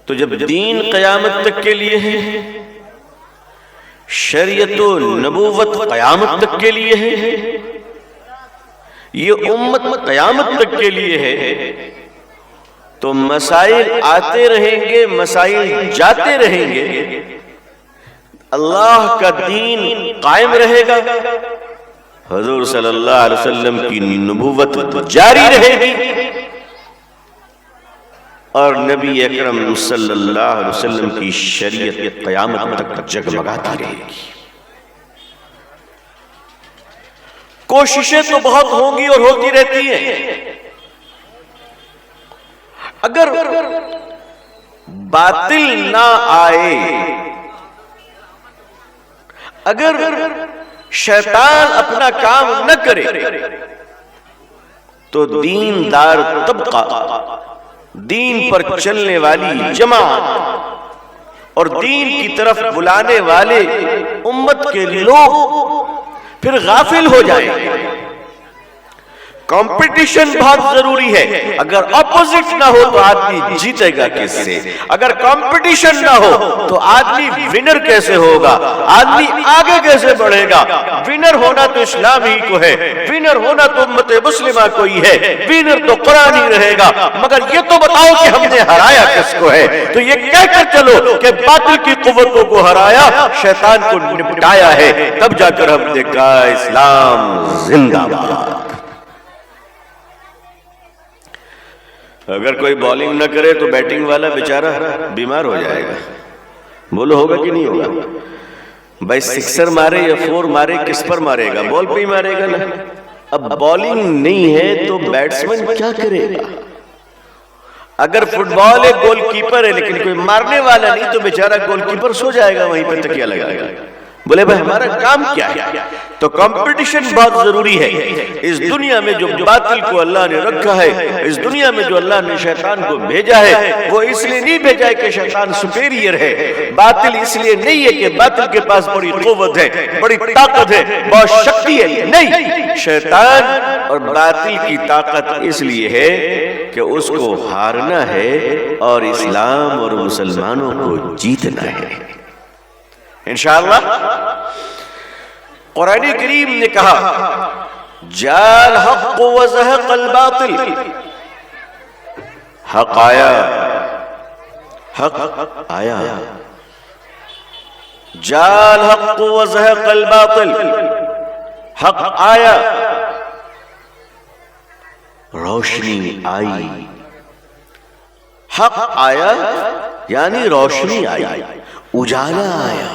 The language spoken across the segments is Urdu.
تو جب دین قیامت تک کے لیے ہے، شریعت و نبوت قیامت تک کے لیے ہے، یہ امت قیامت تک کے لیے ہے، تو مسائل آتے رہیں گے، مسائل جاتے رہیں گے، اللہ کا دین قائم رہے گا، حضور صلی اللہ علیہ وسلم کی نبوت جاری رہے گی، اور نبی اکرم صلی اللہ علیہ وسلم کی شریعت قیامت تک جگمگاتی رہے گی۔ کوششیں تو بہت ہوں گی اور ہوتی رہتی ہیں، اگر باطل نہ آئے، اگر شیطان اپنا کام نہ کرے، تو دیندار طبقہ، دین پر چلنے والی جماعت اور دین کی طرف بلانے والے امت کے لوگ پھر غافل ہو جائیں گے۔ کمپٹیشن بہت ضروری ہے، اگر اپوزٹ نہ ہو تو آدمی جیتے گا کس سے؟ اگر کمپٹیشن نہ ہو تو آدمی ونر کیسے ہوگا؟ آدمی آگے کیسے بڑھے گا؟ ونر ہونا تو اسلام ہی کو ہے، ونر ہونا تو امت مسلمہ کو ہی ہے، ونر تو قرآن ہی رہے گا، مگر یہ تو بتاؤ کہ ہم نے ہرایا کس کو ہے؟ تو یہ کہہ کر چلو کہ باطل کی قوتوں کو ہرایا، شیطان کو نپٹایا ہے، تب جا کر ہم نے کہا اسلام زندہ باد۔ اگر کوئی بالنگ نہ کرے تو بیٹنگ والا بیچارہ بیمار ہو جائے گا، بولو ہوگا کہ نہیں ہوگا؟ بھائی سکسر مارے یا فور مارے، کس پر مارے گا؟ بال پہ ہی مارے گا نا۔ اب بالنگ نہیں ہے تو بیٹسمن کیا کرے گا؟ اگر فٹ بال ہے، گول کیپر ہے، لیکن کوئی مارنے والا نہیں تو بیچارہ گول کیپر سو جائے گا، وہیں پہ تکیہ لگائے گا۔ بولے بھائی ہمارا کام کیا ہے؟ تو کمپٹیشن بہت ضروری ہے۔ اس دنیا میں جو باطل کو اللہ نے رکھا ہے، اس دنیا میں جو اللہ نے شیطان کو بھیجا ہے، وہ اس لیے نہیں بھیجا ہے کہ شیطان سپیریئر ہے، باطل اس لیے نہیں ہے کہ باطل کے پاس بڑی قوت ہے، بڑی طاقت ہے، بہت شکتی ہے، نہیں، شیطان اور باطل کی طاقت اس لیے ہے کہ اس کو ہارنا ہے اور اسلام اور مسلمانوں کو جیتنا ہے۔ انشاءاللہ قرآن کریم نے کہا جاء الحق وزهق الباطل، حق آیا، حق آیا، جاء الحق وزهق الباطل، حق آیا، روشنی آئی، حق آیا یعنی روشنی آئی، اجالا آیا۔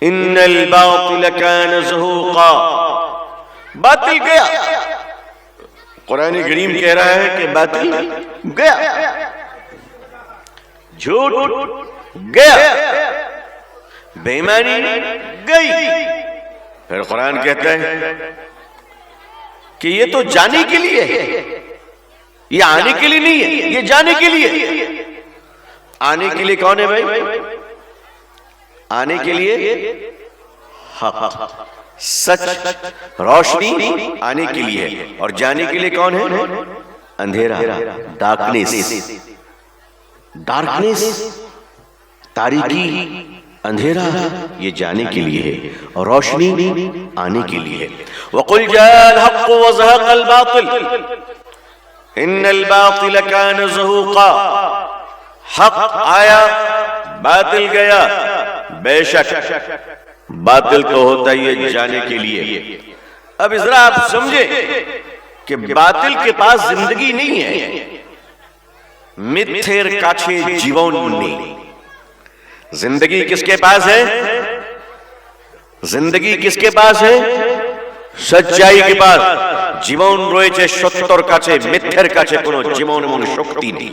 ان الباطل كان زهوقا، باطل گیا، قرآن کریم کہہ رہا ہے کہ باطل گیا، جھوٹ گیا، بے ایمانی گئی۔ پھر قرآن کہتا ہے کہ یہ تو جانے کے لیے ہے، یہ آنے کے لیے نہیں ہے، یہ جانے کے لیے۔ آنے کے لیے کون ہے بھائی؟ آنے کے لیے حق، سچ، روشنی آنے کے لیے ہے، اور جانے کے لیے کون ہے؟ اندھیرا، ڈارکنیس، ڈارکنیس، تاریکی، اندھیرا، یہ جانے کے لیے ہے، اور روشنی آنے کے لیے ہے۔ وَقُلْ جَاءَ الْحَقُّ وَزَهَقَ الْبَاطِلُ إِنَّ الْبَاطِلَ كَانَ زَهُوقًا، حق آیا، باطل گیا۔ بے شک باطل تو ہوتا ہی ہے جانے کے لیے۔ اب ذرا آپ سمجھیں کہ باطل کے پاس زندگی نہیں ہے، متھر کاچھے جیون نہیں۔ زندگی کس کے پاس ہے؟ زندگی کس کے پاس ہے؟ سچائی کے پاس۔ জীবন রয়েছে সত্যর কাছে, মিথ্যের কাছে কোনো জীবন এবং শক্তি নেই।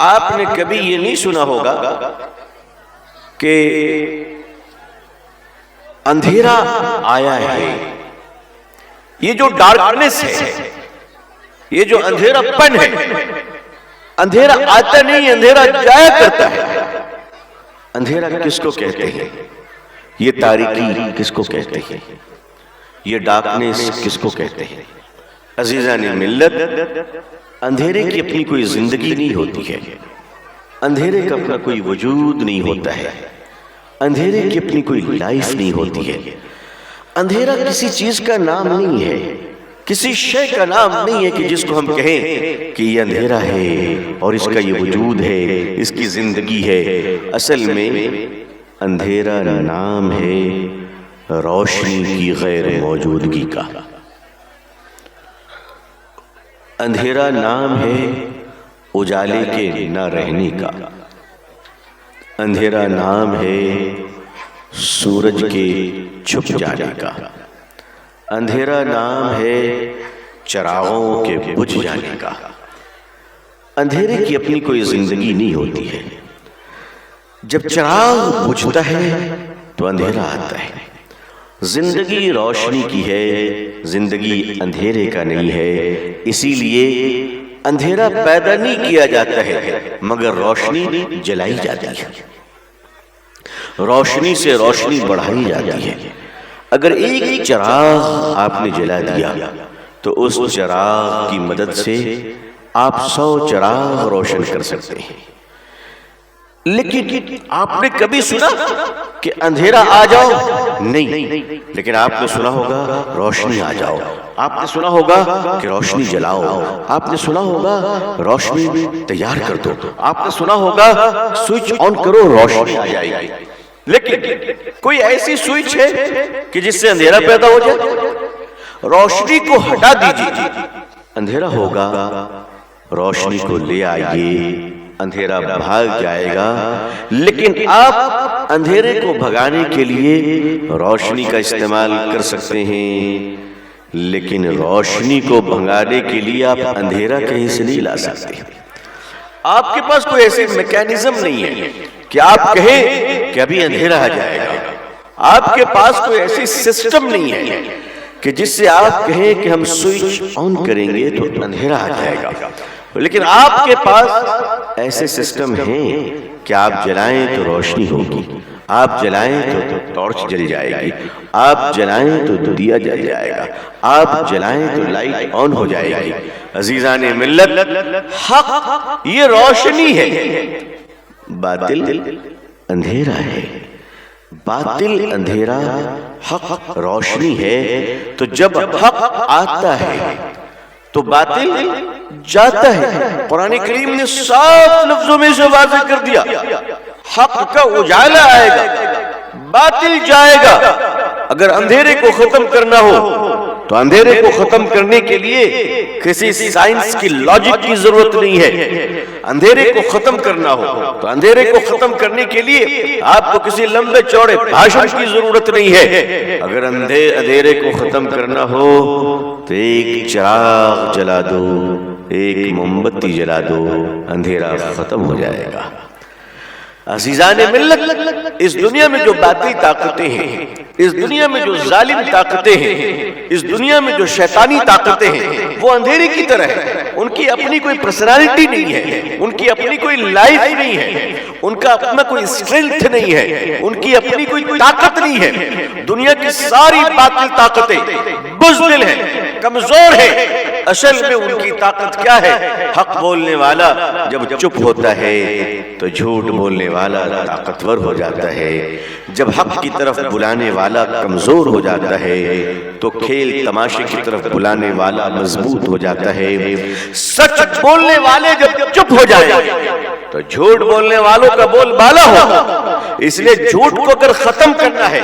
آپ نے کبھی یہ نہیں سنا ہوگا کہ اندھیرا آیا ہے. یہ جو ڈارکنس ہے، یہ جو اندھیرا پن ہے، اندھیرا آتا نہیں، اندھیرا جایا کرتا ہے. اندھیرا کس کو کہتے ہیں؟ یہ تاریکی کس کو کہتے ہیں؟ یہ ڈارکنس کس کو کہتے ہیں؟ عزیزان ملت، اندھیرے کی اپنی کوئی زندگی نہیں ہوتی ہے، اندھیرے کا اپنا کوئی وجود نہیں ہوتا ہے، اندھیرے کی اپنی کوئی لائف نہیں ہوتی ہے. اندھیرا کسی چیز کا نام نہیں ہے، کسی شے کا نام نہیں ہے کہ جس کو ہم کہیں کہ یہ اندھیرا ہے اور اس کا یہ وجود ہے، اس کی زندگی ہے. اصل میں اندھیرا نام ہے روشنی کی غیر موجودگی کا. اندھیرا نام ہے اجالے کے نہ رہنے کا. اندھیرا نام ہے سورج کے چھپ جانے کا. اندھیرا نام ہے چراغوں کے بجھ جانے کا. اندھیرے کی اپنی کوئی زندگی نہیں ہوتی ہے. جب چراغ بجھتا ہے تو اندھیرا آتا ہے. زندگی روشنی کی ہے، زندگی اندھیرے کا نہیں ہے. اسی لیے اندھیرا پیدا نہیں کیا جاتا ہے مگر روشنی جلائی جاتی ہے، روشنی سے روشنی بڑھائی جاتی ہے. اگر ایک چراغ آپ نے جلا دیا تو اس چراغ کی مدد سے آپ 100 چراغ روشن کر سکتے ہیں. لیکن آپ نے کبھی سنا کہ اندھیرا آ جاؤ؟ نہیں. لیکن آپ نے سنا ہوگا روشنی آ جاؤ. آپ نے سنا ہوگا کہ روشنی جلاؤ. آپ نے سنا ہوگا روشنی تیار کر دو. آپ نے سنا ہوگا سوئچ آن کرو روشنی آ جائے گی. لیکن کوئی ایسی سوئچ ہے کہ جس سے اندھیرا پیدا ہو جائے؟ روشنی کو ہٹا دیجیے، اندھیرا ہوگا. روشنی کو لے آئیے، اندھیرا بھاگ جائے گا. لیکن آپ اندھیرے کو بھگانے کے لیے روشنی کا استعمال کر سکتے ہیں، لیکن روشنی کو بھگانے کے لیے آپ اندھیرا کہیں سے نہیں لا سکتے. آپ کے پاس کوئی ایسی میکینزم نہیں ہے کہ آپ کہیں کہ ابھی اندھیرا آ جائے گا. آپ کے پاس کوئی ایسی سسٹم نہیں ہے کہ جس سے آپ کہیں کہ ہم سوئچ آن کریں گے تو اندھیرا آ جائے گا. لیکن آپ کے پاس ایسے سسٹم ہیں کہ آپ جلائیں تو روشنی ہوگی، آپ جلائیں تو ٹارچ جل جائے گی، آپ جلائیں تو دیا جل جائے گا، آپ جلائیں تو لائٹ آن ہو جائے گی. عزیزان ملت، حق یہ روشنی ہے، باطل اندھیرا ہے. باطل اندھیرا، حق روشنی ہے. تو جب حق آتا ہے تو باطل جاتا ہے. قرآن کریم نے صاف لفظوں میں سے واضح کر دیا، حق کا اجالا آئے گا، باطل جائے گا. اگر اندھیرے کو ختم کرنا ہو تو اندھیرے کو ختم کرنے کے لیے کسی سائنس کی لاجک کی ضرورت نہیں ہے. اندھیرے کو ختم کرنا ہو تو اندھیرے کو ختم کرنے کے لیے آپ کو کسی لمبے چوڑے بھاشن کی ضرورت نہیں ہے. اگر اندھیرے کو ختم کرنا ہو تو ایک چراغ جلا دو، ایک موم بتی جلا دو، اندھیرا ختم ہو جائے گا. عزیزان ملت، اس دنیا میں جو باطلی طاقتیں ہیں، اس دنیا میں جو ظالم طاقتیں ہیں، اس دنیا میں جو شیطانی طاقتیں ہیں، وہ اندھیرے کی طرح ہیں. ان کی اپنی کوئی پرسنالٹی نہیں ہے، ان کی اپنی کوئی لائف نہیں ہے، ان کا اپنا کوئی اسٹرینتھ نہیں ہے، ان کی اپنی کوئی طاقت نہیں ہے. دنیا کی ساری باطل طاقتیں بزدل ہیں، کمزور ہیں. اصل میں ان کی طاقت کیا ہے؟ حق بولنے والا جب چپ ہوتا ہے تو جھوٹ بولنے والا طاقتور ہو جاتا ہے. جب حق کی طرف بلانے والا کمزور ہو جاتا ہے تو کھیل تماشے کی طرف بلانے والا مضبوط ہو جاتا ہے. سچ بولنے والے جب چپ ہو جائے تو جھوٹ بولنے والوں کا بول بالا ہوگا. اس لیے جھوٹ کو اگر ختم کرنا ہے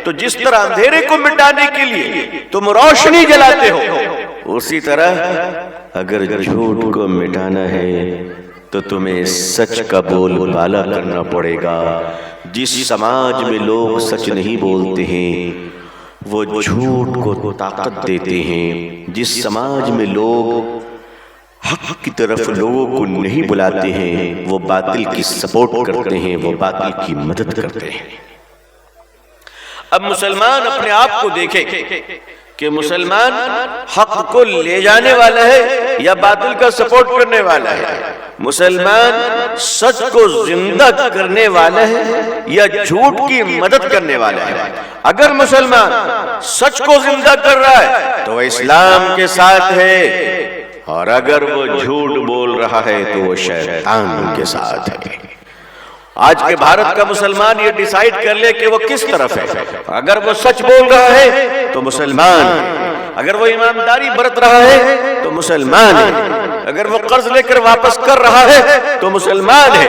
تو جس طرح اندھیرے کو مٹانے کے لیے تم روشنی جلاتے ہو، اسی طرح اگر جھوٹ کو مٹانا ہے تو تمہیں سچ کا بول بالا کرنا پڑے گا. جس سماج میں لوگ سچ نہیں بولتے ہیں وہ جھوٹ کو طاقت دیتے ہیں. جس سماج میں لوگ حق کی طرف لوگوں کو نہیں بلاتے ہیں، وہ باطل کی سپورٹ کرتے ہیں، وہ باطل کی مدد کرتے ہیں۔ اب مسلمان اپنے آپ کو دیکھے کہ مسلمان حق کو لے جانے والا ہے یا باطل کا سپورٹ کرنے والا ہے، مسلمان سچ کو زندہ کرنے والا ہے یا جھوٹ کی مدد کرنے والا ہے۔ اگر مسلمان سچ کو زندہ کر رہا ہے تو وہ اسلام کے ساتھ ہے، اور اگر وہ جھوٹ بول رہا ہے تو وہ شیطان کے ساتھ ہے۔ آج کے بھارت کا مسلمان یہ ڈیسائیڈ کر لے کہ وہ کس طرف ہے۔ اگر وہ سچ بول رہا ہے تو مسلمان ہے، اگر وہ ایمانداری برت رہا ہے تو مسلمان ہے، اگر وہ قرض لے کر واپس کر رہا ہے تو مسلمان ہے،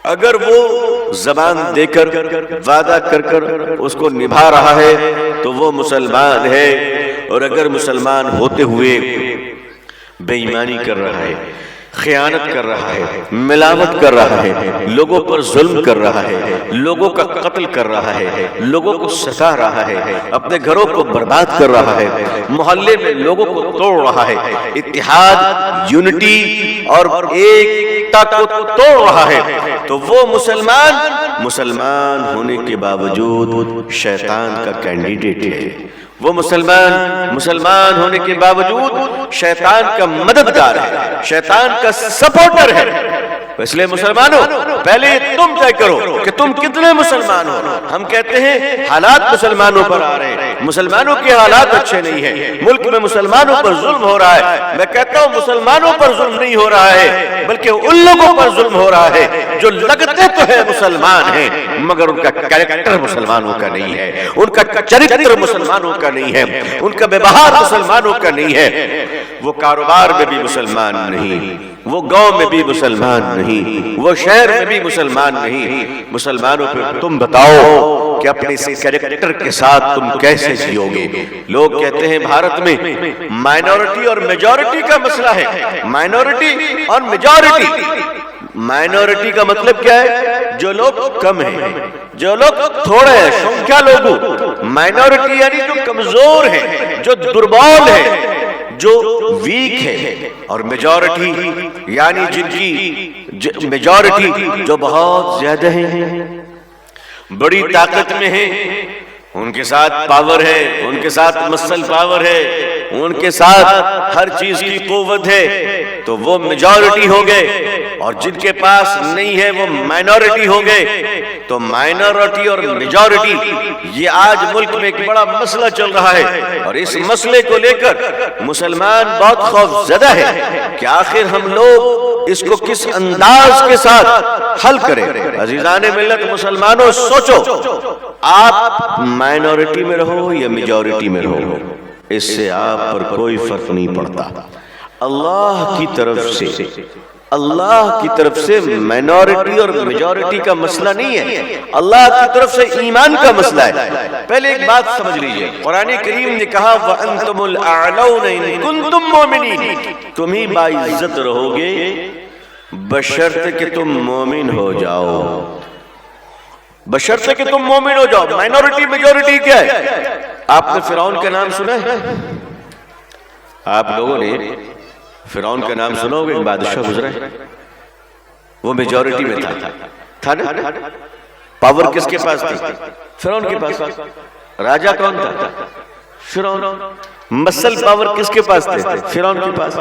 اگر وہ زبان دے کر وعدہ کر کر اس کو نبھا رہا ہے تو وہ مسلمان ہے، اور اگر مسلمان ہوتے ہوئے بے ایمانی کر رہا ہے، خیانت کر رہا ہے، ملاوٹ کر رہا ہے، لوگوں پر ظلم کر رہا ہے، لوگوں کا قتل کر رہا ہے، لوگوں کو ستا رہا ہے، اپنے گھروں کو برباد کر رہا ہے، محلے میں لوگوں کو توڑ رہا ہے، اتحاد، یونٹی اور ایکتا کو توڑ رہا ہے، تو وہ مسلمان ہونے کے باوجود شیطان کا کینڈیڈیٹ ہے۔ وہ مسلمان ہونے کے باوجود شیطان کا مددگار ہے، شیطان کا سپورٹر ہے۔ اس لیے مسلمانوں، پہلے تم طے کرو کہ تم کتنے مسلمان ہو۔ ہم کہتے ہیں حالات مسلمانوں پر آ رہے ہیں، مسلمانوں کے حالات اچھے نہیں ہیں، ملک میں مسلمانوں پر ظلم ہو رہا ہے۔ میں کہتا ہوں مسلمانوں پر ظلم نہیں ہو رہا ہے، بلکہ ان لوگوں پر ظلم ہو رہا ہے جو لگتے تو ہیں مسلمان ہیں مگر ان کا کریکٹر مسلمانوں کا نہیں ہے، ان کا چرتر مسلمانوں کا نہیں ہے، ان کا ویوہار مسلمانوں کا نہیں ہے۔ وہ کاروبار میں بھی مسلمان نہیں، وہ گاؤں میں بھی مسلمان نہیں، وہ شہر میں بھی مسلمان نہیں۔ مسلمانوں پہ تم بتاؤ کہ اپنے اس کریکٹر کے ساتھ تم کیسے جیو گے۔ لوگ کہتے ہیں بھارت میں مائنورٹی اور میجورٹی کا مسئلہ ہے، مائنورٹی اور میجورٹی۔ مائنورٹی کا مطلب کیا ہے؟ جو لوگ کم ہیں، جو لوگ تھوڑے ہیں، سنکھیا لوگوں۔ مائنورٹی یعنی جو کمزور ہیں، جو دربال ہیں، جو ویک ہے، اور میجورٹی یعنی جن کی میجورٹی جو بہت زیادہ ہیں، بڑی طاقت میں ہیں، ان کے ساتھ پاور ہے، ان کے ساتھ مسل پاور ہے، ان کے ساتھ ہر چیز کی قوت ہے، تو وہ میجورٹی ہو گئے۔ اور جن کے پاس نہیں ہے وہ مائنورٹی ہو گئے۔ تو مائنورٹی اور میجورٹی یہ آج ملک میں ایک بڑا مسئلہ چل رہا ہے، اور اس مسئلے کو لے کر مسلمان بہت خوف زدہ ہے کہ آخر ہم لوگ اس کو کس انداز کے ساتھ حل کریں۔ عزیزان ملت مسلمانوں، سوچو، آپ مائنورٹی میں رہو یا میجورٹی میں رہو، اس سے آپ پر کوئی فرق نہیں پڑتا۔ اللہ کی طرف سے مائنورٹی اور میجورٹی کا مسئلہ نہیں ہے، اللہ کی طرف سے ایمان کا مسئلہ ہے۔ پہلے ایک بات سمجھ لیجئے، قرآن کریم نے کہا وَأَنْتُمُ الْأَعْلَوْنَ إِن كُنتُم مُؤْمِنِينَ، تم ہی باعزت رہو گے بشرط کہ تم مومن ہو جاؤ، بشرط کہ تم مومن ہو جاؤ۔ مائنورٹی میجورٹی کیا ہے؟ آپ نے فرعون کا نام سنا ہے؟ آپ لوگوں نے فرعون کا نام سنا ہوگا، ایک بادشاہ گزرا ہے، وہ میجورٹی میں تھا نا؟ پاور کس کے پاس تھی؟ فرعون کے پاس۔ راجہ کون تھا؟ فرعون۔ مسل پاور کس کے پاس تھے؟ فرعون کے پاس۔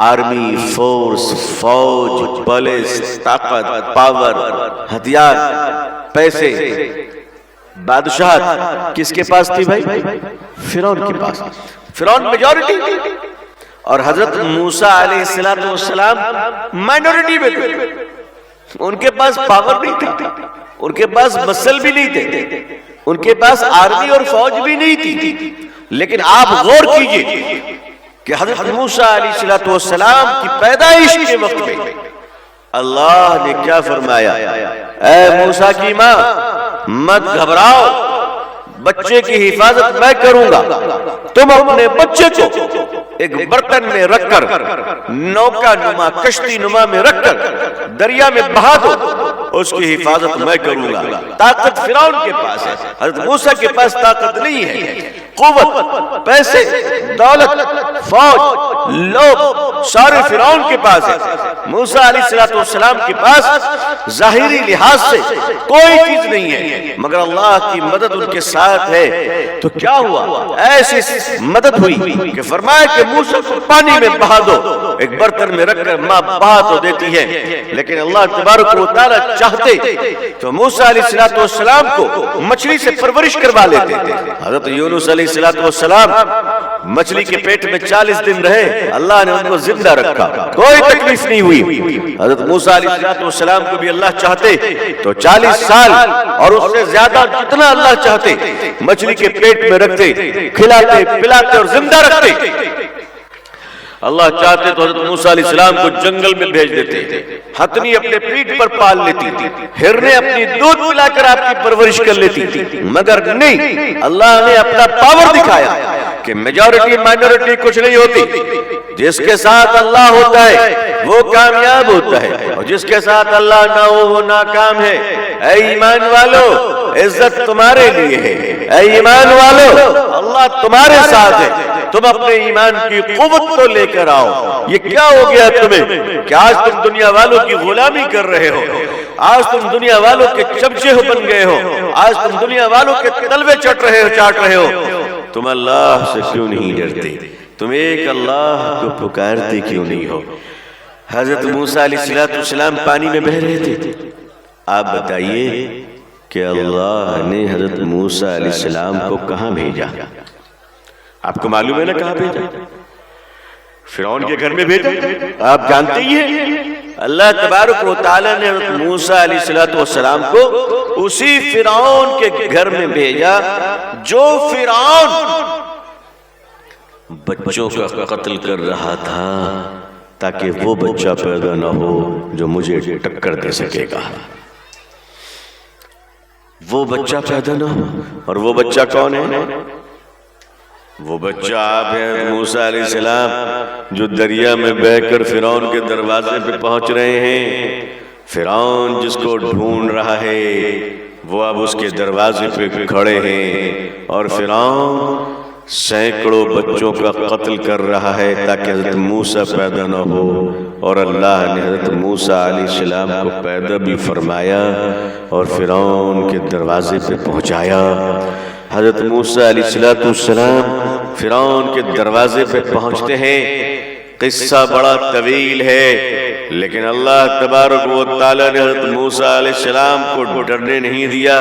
آرمی، فورس، فوج، پولیس، طاقت، پاور، ہتھیار، پیسے، بادشاہت کس کے پاس تھی بھائی؟ فرعون کے پاس۔ فرعون میجورٹی تھی، اور حضرت موسیٰ علیہ السلام مائنورٹی میں تھے۔ ان کے پاس پاور نہیں تھا، ان کے پاس مسل بھی نہیں تھے، ان کے پاس آرمی اور فوج بھی نہیں تھی۔ لیکن آپ غور کیجئے کہ حضرت موسیٰ علیہ السلام کی پیدائش کے وقت میں اللہ نے کیا فرمایا؟ اے موسیٰ کی ماں، مت گھبراؤ، بچے کی حفاظت میں کروں گا، تم اپنے بچے کو ایک برتن میں رکھ کر، نوکا نما، کشتی نما میں رکھ کر دریا میں بہا دو، اس کی حفاظت میں کروں گا۔ طاقت فرعون کے پاس ہے، حضرت موسیٰ کے پاس طاقت نہیں ہے۔ قوت، پیسے، دولت، فوج، لوگ سارے فرعون کے پاس ہے۔ موسیٰ علیہ السلام کے پاس ظاہری لحاظ سے کوئی چیز نہیں ہے، مگر اللہ کی مدد ان کے ساتھ ہے۔ تو کیا ہوا؟ ایسی مدد ہوئی کہ فرمایا کہ موسیٰ کو پانی میں بہا دو۔ ایک برتن میں رکھ کر ماں بہا تو دیتی ہے، لیکن اللہ تبارک و تعالیٰ چاہتے تو موسیٰ علیہ السلام کو مچھلی سے پرورش کروا لیتے تھے۔ حضرت یونس علیہ السلام مچھلی کے پیٹ میں 40 دن رہے، اللہ نے ان کو زندہ رکھا، کوئی تکلیف نہیں ہوئی۔ حضرت موسیٰ علیہ السلام کو بھی اللہ چاہتے تو 40 سال اور اس سے زیادہ جتنا اللہ چاہتے مچھلی کے پیٹ میں رکھتے، کھلاتے پلاتے اور زندہ رکھتے۔ اللہ چاہتے تو حضرت موسیٰ علیہ السلام کو جنگل میں بھیج دیتے، ہتنی اپنے پیٹ پر پال لیتی تھی، ہرنیں اپنی دودھ پلا کر آپ کی پرورش کر لیتی تھی، مگر نہیں، اللہ نے اپنا پاور دکھایا کہ میجورٹی مائنورٹی کچھ نہیں ہوتی۔ جس کے ساتھ اللہ ہوتا ہے وہ کامیاب ہوتا ہے، اور جس کے ساتھ اللہ نہ ہو وہ ناکام ہے۔ اے ایمان والو، عزت تمہارے لیے ہے۔ اے ایمان والو، اللہ تمہارے ساتھ ہے، تم اپنے ایمان کی قوت کو لے کر آؤ۔ یہ کیا ہو گیا تمہیں کہ آج تم دنیا والوں کی غلامی کر رہے ہو، آج تم دنیا والوں کے چمچے بن گئے ہو، آج تم دنیا والوں کے تلوے چاٹ رہے ہو۔ تم اللہ سے کیوں نہیں ڈرتے؟ تم ایک اللہ کو پکارتے کیوں نہیں ہو؟ حضرت موسیٰ علیہ السلام پانی میں بہہ رہے تھے۔ آپ بتائیے کہ اللہ نے حضرت موسیٰ علیہ السلام کو کہاں بھیجا؟ آپ کو معلوم ہے نا کہاں بھیجا؟ فرعون کے گھر میں بھیجا، آپ جانتے ہی ہیں۔ اللہ تبارک و تعالیٰ نے حضرت موسیٰ علیہ السلام کو اسی فرعون کے گھر میں بھیجا جو فرعون بچوں کا قتل کر رہا تھا، تاکہ وہ بچہ پیدا نہ ہو جو مجھے ٹکر دے سکے گا۔ وہ بچہ پیدا نہ ہو، اور وہ بچہ کون ہے؟ وہ بچہ آپ ہیں موسیٰ علیہ السلام، جو دریا میں بہہ کر فرعون کے دروازے پہ پہنچ رہے ہیں۔ فرعون جس کو ڈھونڈ رہا ہے وہ اب اس کے دروازے پہ کھڑے ہیں، اور فرعون سینکڑوں بچوں کا قتل کر رہا ہے تاکہ حضرت موسیٰ پیدا نہ ہو، اور اللہ نے حضرت موسیٰ علیہ السلام کو پیدا بھی فرمایا اور فرعون کے دروازے پہ پہنچایا۔ حضرت موسیٰ علیہ السلام فرعون کے دروازے پہ پہنچتے ہیں۔ قصہ بڑا طویل ہے، لیکن اللہ تبارک و تعالیٰ نے حضرت موسیٰ علیہ السلام کو ڈرنے نہیں دیا،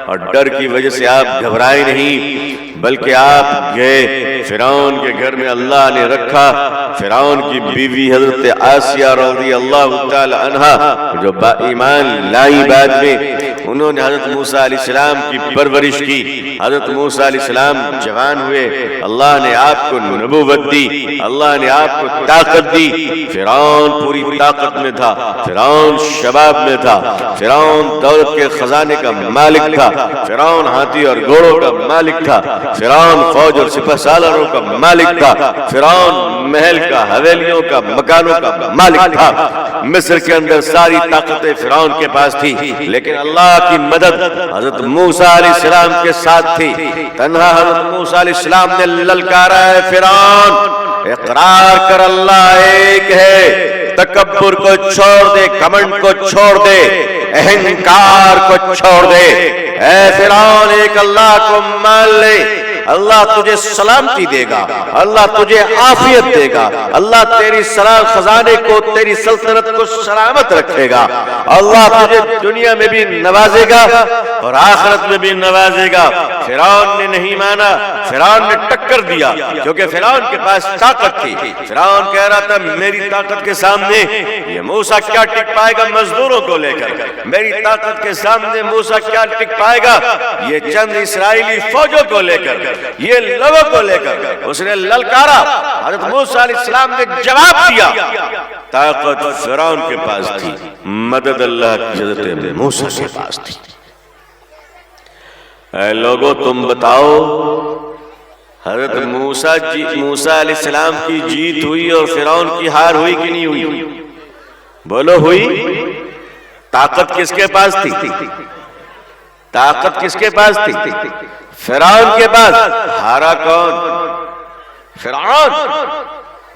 اور ڈر کی وجہ سے آپ گھبرائے نہیں، بلکہ آپ گئے فرعون کے گھر میں۔ اللہ نے رکھا فرعون کی بیوی حضرت آسیہ رضی اللہ تعالی عنہا، جو با ایمان لائی بعد میں، انہوں نے حضرت موسیٰ علیہ السلام کی پرورش کی۔ حضرت موسیٰ علیہ السلام جوان ہوئے، اللہ نے آپ کو نبوت دی، اللہ نے آپ کو طاقت دی۔ فرعون پوری طاقت میں تھا، فرعون شباب میں تھا، فرعون دولت کے خزانے کا مالک تھا، فرعون ہاتھی اور گھوڑوں کا مالک تھا، فرعون فوج اور سپہ سالاروں کا مالک تھا، فرعون محل کا، حویلیوں کا، مکانوں کا مالک تھا۔ مصر کے اندر ساری طاقتیں فرعون کے پاس تھی، لیکن اللہ کی مدد حضرت موسیٰ علیہ السلام کے ساتھ تھی۔ تنہا حضرت موسیٰ علیہ السلام نے للکارا ہے، فرعون اقرار کر اللہ ایک ہے، تکبر کو چھوڑ دے، گھمنڈ کو چھوڑ دے، اہنکار کو چھوڑ دے۔ اے فرعون ایک اللہ کو مان لے، اللہ تجھے سلامتی دے گا، اللہ تجھے عافیت دے گا، اللہ تیری سلام خزانے کو، تیری سلطنت کو سلامت رکھے گا، اللہ تجھے دنیا میں بھی نوازے گا اور آخرت میں بھی نوازے گا۔ فرعون نے نہیں مانا، فرعون نے ٹکر دیا، کیونکہ فرعون کے پاس طاقت تھی۔ فرعون کہہ رہا تھا میری طاقت کے سامنے یہ موسیٰ کیا ٹک پائے گا، مزدوروں کو لے کر، میری طاقت کے سامنے موسیٰ کیا ٹک پائے گا، یہ چند اسرائیلی فوجوں کو لے کر، یہ لوگوں کو لے کر۔ اس نے للکارا، حضرت موسیٰ علیہ السلام نے جواب دیا۔ طاقت فرعون کے پاس تھی، مدد اللہ کی حضرت موسیٰ کے پاس تھی۔ اے لوگوں تم بتاؤ، حضرت موسیٰ علیہ السلام کی جیت ہوئی اور فرعون کی ہار ہوئی کہ نہیں ہوئی؟ بولو ہوئی؟ طاقت کس کے پاس تھی؟ طاقت کس کے پاس تھی؟ فرعون کے پاس۔ ہارا کون؟ فرعون۔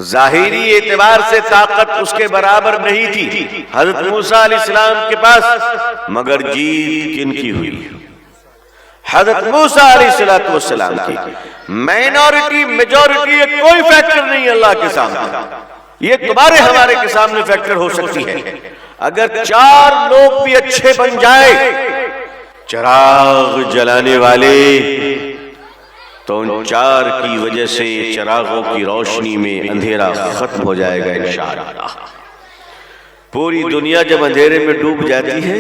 ظاہری اعتبار سے طاقت اس کے برابر نہیں تھی حضرت موسیٰ علیہ السلام کے پاس، مگر جیت کن کی ہوئی؟ حضرت موسیٰ علیہ السلام کی۔ مائنورٹی میجورٹی یہ کوئی فیکٹر نہیں اللہ کے سامنے، یہ تمہارے ہمارے کے سامنے فیکٹر ہو سکتی ہے۔ اگر 4 لوگ بھی اچھے بن جائے چراغ جلانے والے، تو ان 4 کی وجہ سے چراغوں کی روشنی میں اندھیرا ختم ہو جائے گا انشاءاللہ۔ پوری دنیا جب اندھیرے میں ڈوب جاتی ہے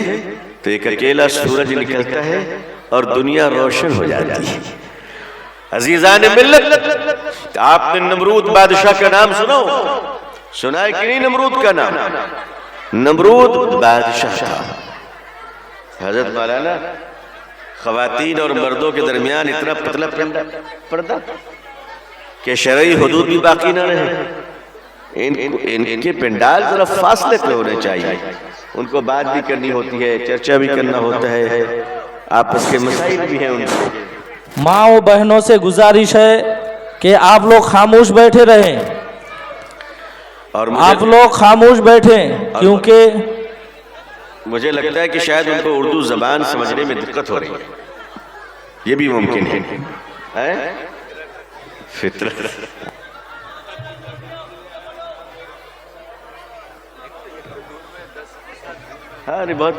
تو ایک اکیلا سورج نکلتا ہے اور دنیا روشن ہو جاتی ہے۔ عزیزان ملت، آپ نے نمرود بادشاہ کا نام سنا ہے کہ نہیں؟ نمرود کا نام، نمرود بادشاہ تھا۔ حضرت مولانا، خواتین اور مردوں کے درمیان اتنا پتلا پردہ کہ شرعی حدود بھی باقی نہ رہے۔ ان کے پنڈال ذرا فاصلے پہ ہونے چاہیے، ان کو بات بھی کرنی ہوتی ہے، چرچا بھی کرنا ہوتا ہے، آپس کے مسائل بھی ہیں ان کو۔ ماں و بہنوں سے گزارش ہے کہ آپ لوگ خاموش بیٹھے رہیں، اور آپ لوگ خاموش بیٹھیں، کیونکہ مجھے لگتا ہے کہ شاید ان کو اردو زبان سمجھنے میں دقت ہو رہی ہے، یہ بھی ممکن ہے۔ فطرت ہاں نہیں بہت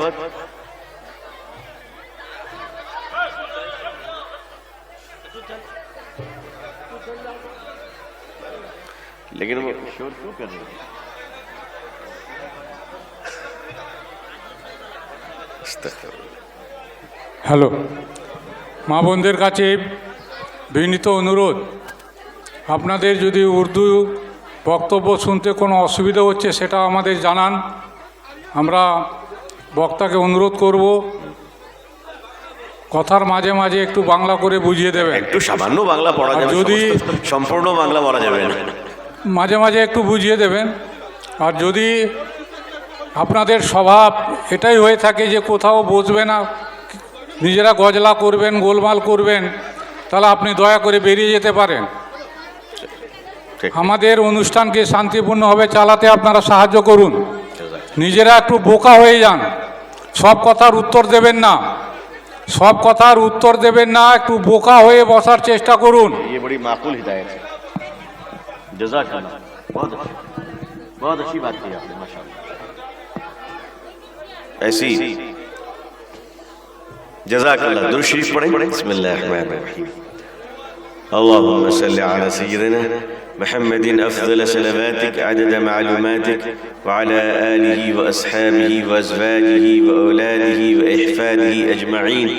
لیکن وہ شور کیوں کر رہے ہیں؟ হ্যালো, মা বোনদের কাছে বিনীত অনুরোধ, আপনাদের যদি উর্দু বক্তব্য শুনতে কোনো অসুবিধা হচ্ছে সেটা আমাদের জানান, আমরা বক্তাকে অনুরোধ করব কথার মাঝে মাঝে একটু বাংলা করে বুঝিয়ে দেবেন। একটু সামান্য বাংলা পড়া যাবে, যদি সম্পূর্ণ বাংলা বলা যাবে না, মাঝে মাঝে একটু বুঝিয়ে দেবেন। আর যদি আপনাদের স্বভাব এটাই হয়ে থাকে যে কোথাও বসবে না, নিজেরা গজলা করবেন, গোলমাল করবেন, তাহলে আপনি দয়া করে বেরিয়ে যেতে পারেন। আমাদের অনুষ্ঠানকে শান্তিপূর্ণভাবে চালাতে আপনারা সাহায্য করুন। নিজেরা একটু বোকা হয়ে যান, সব কথার উত্তর দেবেন না, সব কথার উত্তর দেবেন না, একটু বোকা হয়ে বসার চেষ্টা করুন। یہ بڑی معقول ہدایت ہے، جزاک اللہ، بہت اچھی بات کی آپ نے ماشاءاللہ۔ ایسی جزاک اللہ، درود شریف پڑھیں۔ بسم اللہ الرحمن الرحیم، اللهم صل على سيدنا محمد افضل صلواتك عدد معلوماتك وعلى آله واصحابه وازواجه واولاده واحفاده اجمعین۔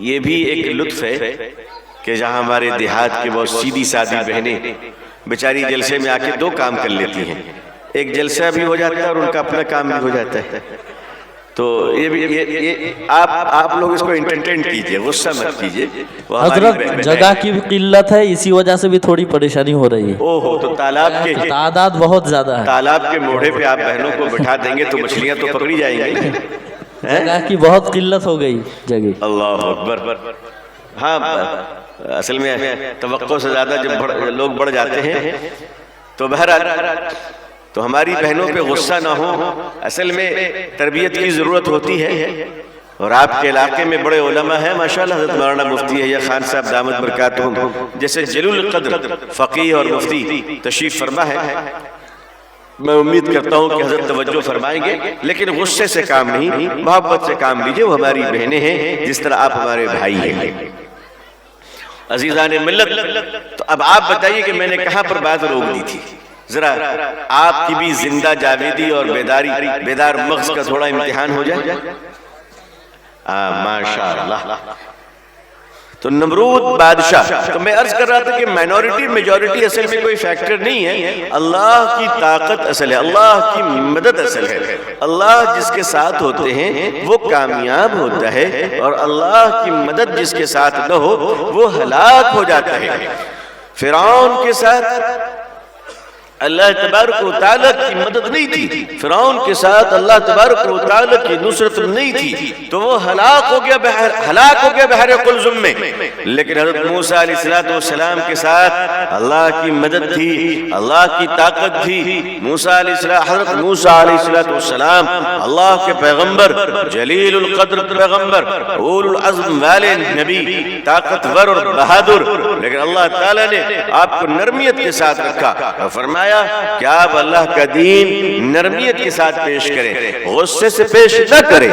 یہ بھی ایک لطف ہے کہ جہاں ہمارے دیہات کے بہت سیدھی سادی بہنیں بیچاری جلسے میں آ کے 2 کام کر لیتی ہیں، ایک جلسہ بھی ہو جاتا ہے اور ان کا اپنا کام بھی ہو جاتا ہے۔ تو یہ آپ لوگ اس کو انٹرٹین کیجئے، غصہ مت کیجئے۔ حضرت جگہ کی بھی قلت ہے، اسی وجہ سے بھی تھوڑی پریشانی ہو رہی ہے، اوہو، تو تالاب کے تعداد بہت زیادہ ہے، تالاب کے موڑے پہ آپ بہنوں کو بٹھا دیں گے تو مچھلیاں تو پکڑی جائیں گی۔ جگہ کی بہت قلت ہو گئی جگہ۔ اللہ اکبر۔ ہاں، اصل میں توقع سے زیادہ جب لوگ بڑھ جاتے ہیں تو بہرحال تو ہماری بہنوں پہ غصہ نہ ہو، اصل میں تربیت کی ضرورت ہوتی ہے۔ اور آپ کے علاقے میں بڑے علماء ہیں ماشاءاللہ، حضرت مولانا مفتی یحییٰ خان صاحب دامت برکاتہم جیسے جلیل القدر فقیہ اور مفتی تشریف فرما ہے، میں امید کرتا ہوں کہ حضرت توجہ فرمائیں گے، لیکن غصے سے کام نہیں، محبت سے کام لیجئے، وہ ہماری بہنیں ہیں جس طرح آپ ہمارے بھائی ہیں۔ عزیزان ملت، تو اب آپ بتائیے کہ میں نے کہاں پر بات روک دی تھی؟ ذرا آپ کی بھی زندہ جاویدی اور بیدار مغز کا تھوڑا امتحان ہو جائے۔ ماشاءاللہ۔ تو نمرود بادشاہ، تو میں عرض کر رہا تھا کہ مائنورٹی میجورٹی اصل میں کوئی فیکٹر نہیں ہے، اللہ کی طاقت اصل ہے، اللہ کی مدد اصل ہے۔ اللہ جس کے ساتھ ہوتے ہیں وہ کامیاب ہوتا ہے، اور اللہ کی مدد جس کے ساتھ نہ ہو وہ ہلاک ہو جاتا ہے۔ فرعون کے ساتھ اللہ تبارک و تعالیٰ کی مدد نہیں تھی، فرعون کے ساتھ اللہ تبارک و تعالیٰ کی نصرت نہیں تھی، تو وہ ہلاک ہو گیا بحر قلزم میں. لیکن حضرت موسیٰ علیہ السلام کے ساتھ اللہ کی مدد تھی، اللہ کی طاقت تھی. حضرت موسیٰ علیہ السلام اللہ کے پیغمبر، جلیل القدر پیغمبر، اول العزم والے نبی، طاقتور اور بہادر، لیکن اللہ تعالیٰ نے آپ کو نرمیت کے ساتھ رکھا اور فرمایا کہ آپ اللہ کا دین نرمیت کے ساتھ پیش کریں، غصے سے پیش نہ کریں.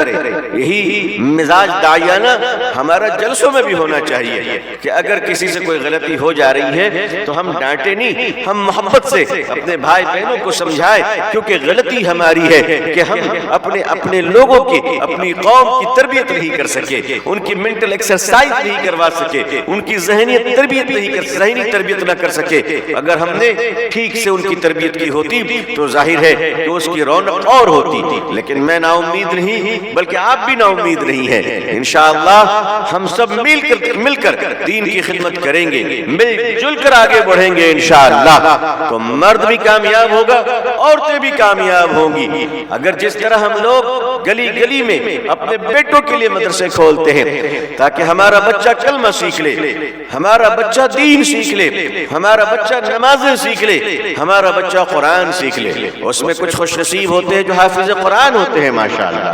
یہی مزاج داعیانہ ہمارا جلسوں میں بھی ہونا چاہیے کہ اگر کسی سے کوئی غلطی ہو جا رہی ہے تو ہم ڈانٹے نہیں، ہم محبت سے اپنے بھائی بہنوں کو سمجھائیں، کیونکہ غلطی ہماری ہے کہ ہم اپنے لوگوں کی، اپنی قوم کی تربیت نہیں کر سکے، ان کی مینٹل ایکسرسائز نہیں کروا سکے، ان کی ذہنی تربیت نہ کر سکے. اگر ہم نے ٹھیک سے ان کی تربیت کی ہوتی تو ظاہر ہے کہ اس کی رونق اور ہوتی. لیکن میں نا امید نہیں، بلکہ آپ بھی نا امید نہیں ہیں. انشاءاللہ ہم سب مل کر دین کی خدمت کریں گے، مل جل کر آگے بڑھیں گے انشاءاللہ، تو مرد بھی کامیاب ہوگا، عورتیں بھی کامیاب ہوں گی. اگر جس طرح ہم لوگ گلی گلی میں اپنے بیٹوں کے لیے مدرسے کھولتے ہیں تاکہ ہمارا بچہ کلمہ سیکھ لے، ہمارا بچہ دین سیکھ لے، ہمارا بچہ نمازیں سیکھ لے، ہمارا بچہ قرآن سیکھ لے. اس میں کچھ خوش نصیب ہوتے ہیں جو حافظ قرآن ہوتے ہیں ماشاءاللہ،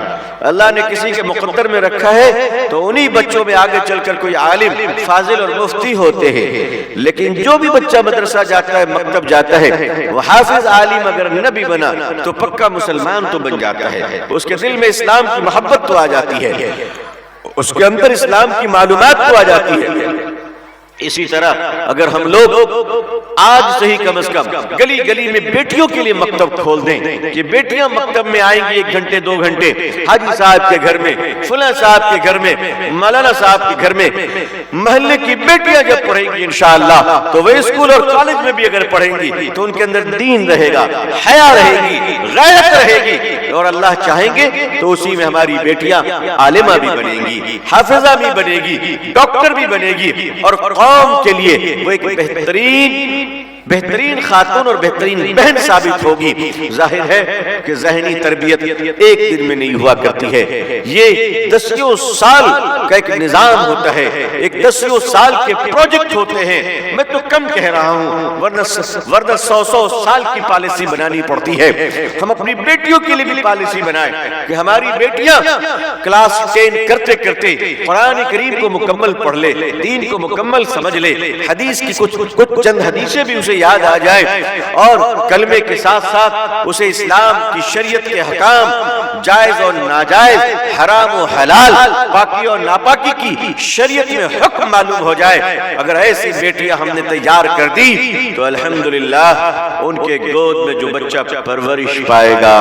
اللہ نے کسی کے مقدر میں رکھا ہے تو انہی بچوں میں آگے چل کر کوئی عالم، فاضل اور مفتی ہوتے ہیں. لیکن جو بھی بچہ مدرسہ جاتا ہے، مکتب جاتا ہے، وہ حافظ عالم اگر نہ بھی بنا تو پکا مسلمان تو بن جاتا ہے. اس کے دل میں اسلام کی محبت تو آ جاتی ہے، اس کے اندر اسلام کی معلومات تو آ جاتی ہے. اسی طرح اگر ہم لوگ آج سے ہی کم از کم گلی گلی میں بیٹیوں کے لیے مکتب کھول دیں کہ بیٹیاں مکتب میں آئیں گی 1 گھنٹے 2 گھنٹے، حاجی صاحب کے گھر میں، فلاں صاحب کے گھر میں، مولانا صاحب کے گھر میں، محلے کی بیٹیاں جب پڑھیں گی انشاءاللہ تو وہ اسکول اور کالج میں بھی اگر پڑھیں گی تو ان کے اندر دین رہے گا، حیا رہے گی، غیرت رہے گی، اور اللہ چاہیں گے تو اسی میں ہماری بیٹیاں عالمہ بھی بنیں گی، حافظہ بھی بنے گی، ڈاکٹر بھی بنے گی، اور قوم کے لیے وہ ایک بہترین خاتون اور بہترین بہن ثابت ہوگی. ظاہر ہے کہ ذہنی تربیت ایک دن میں نہیں ہوا کرتی ہے، یہ 10 سال کا ایک نظام ہوتا ہے، ایک 10 سال کے پروجیکٹ ہوتے ہیں. میں تو کم کہہ رہا ہوں، ورنہ 100 سال کی پالیسی بنانی پڑتی ہے. ہم اپنی بیٹیوں کے لیے بھی پالیسی بنائیں کہ ہماری بیٹیاں کلاس 10 کرتے کرتے قرآن کریم کو مکمل پڑھ لے، دین کو مکمل سمجھ لے، حدیث کی کچھ چند حدیثیں بھی اسے یاد آ جائے، اور کلمے کے ساتھ ساتھ اسے اسلام کی شریعت کے حکام، جائز اور ناجائز، حرام و حلال، پاکی اور ناپاکی کی شریعت میں حکم معلوم ہو جائے. اگر ایسی بیٹیاں ہم نے تیار کر دی تو الحمدللہ ان کے گود میں جو بچہ پرورش پائے گا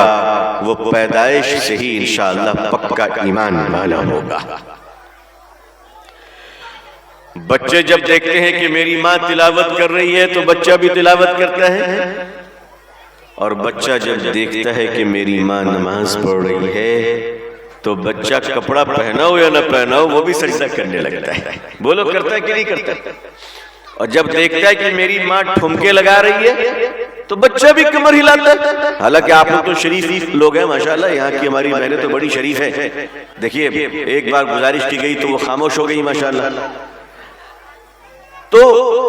وہ پیدائش سے ہی انشاءاللہ پکا ایمان والا ہوگا. بچے جب دیکھتے ہیں کہ میری ماں تلاوت کر رہی ہے تو بچہ بھی تلاوت کرتا ہے، اور بچہ جب دیکھتا ہے کہ میری ماں نماز پڑھ رہی ہے تو بچہ کپڑا پہنا ہو یا نہ پہنا ہو وہ بھی سجدہ کرنے لگتا ہے. بولو کرتا ہے کہ نہیں کرتا؟ اور جب دیکھتا ہے کہ میری ماں ٹھمکے لگا رہی ہے تو بچہ بھی کمر ہلاتا ہے. حالانکہ آپ لوگ تو شریف لوگ ہیں ماشاءاللہ، یہاں کی ہماری بہنیں تو بڑی شریف ہیں. دیکھیے ایک بار گزارش کی گئی تو وہ خاموش ہو گئی ماشاءاللہ. تو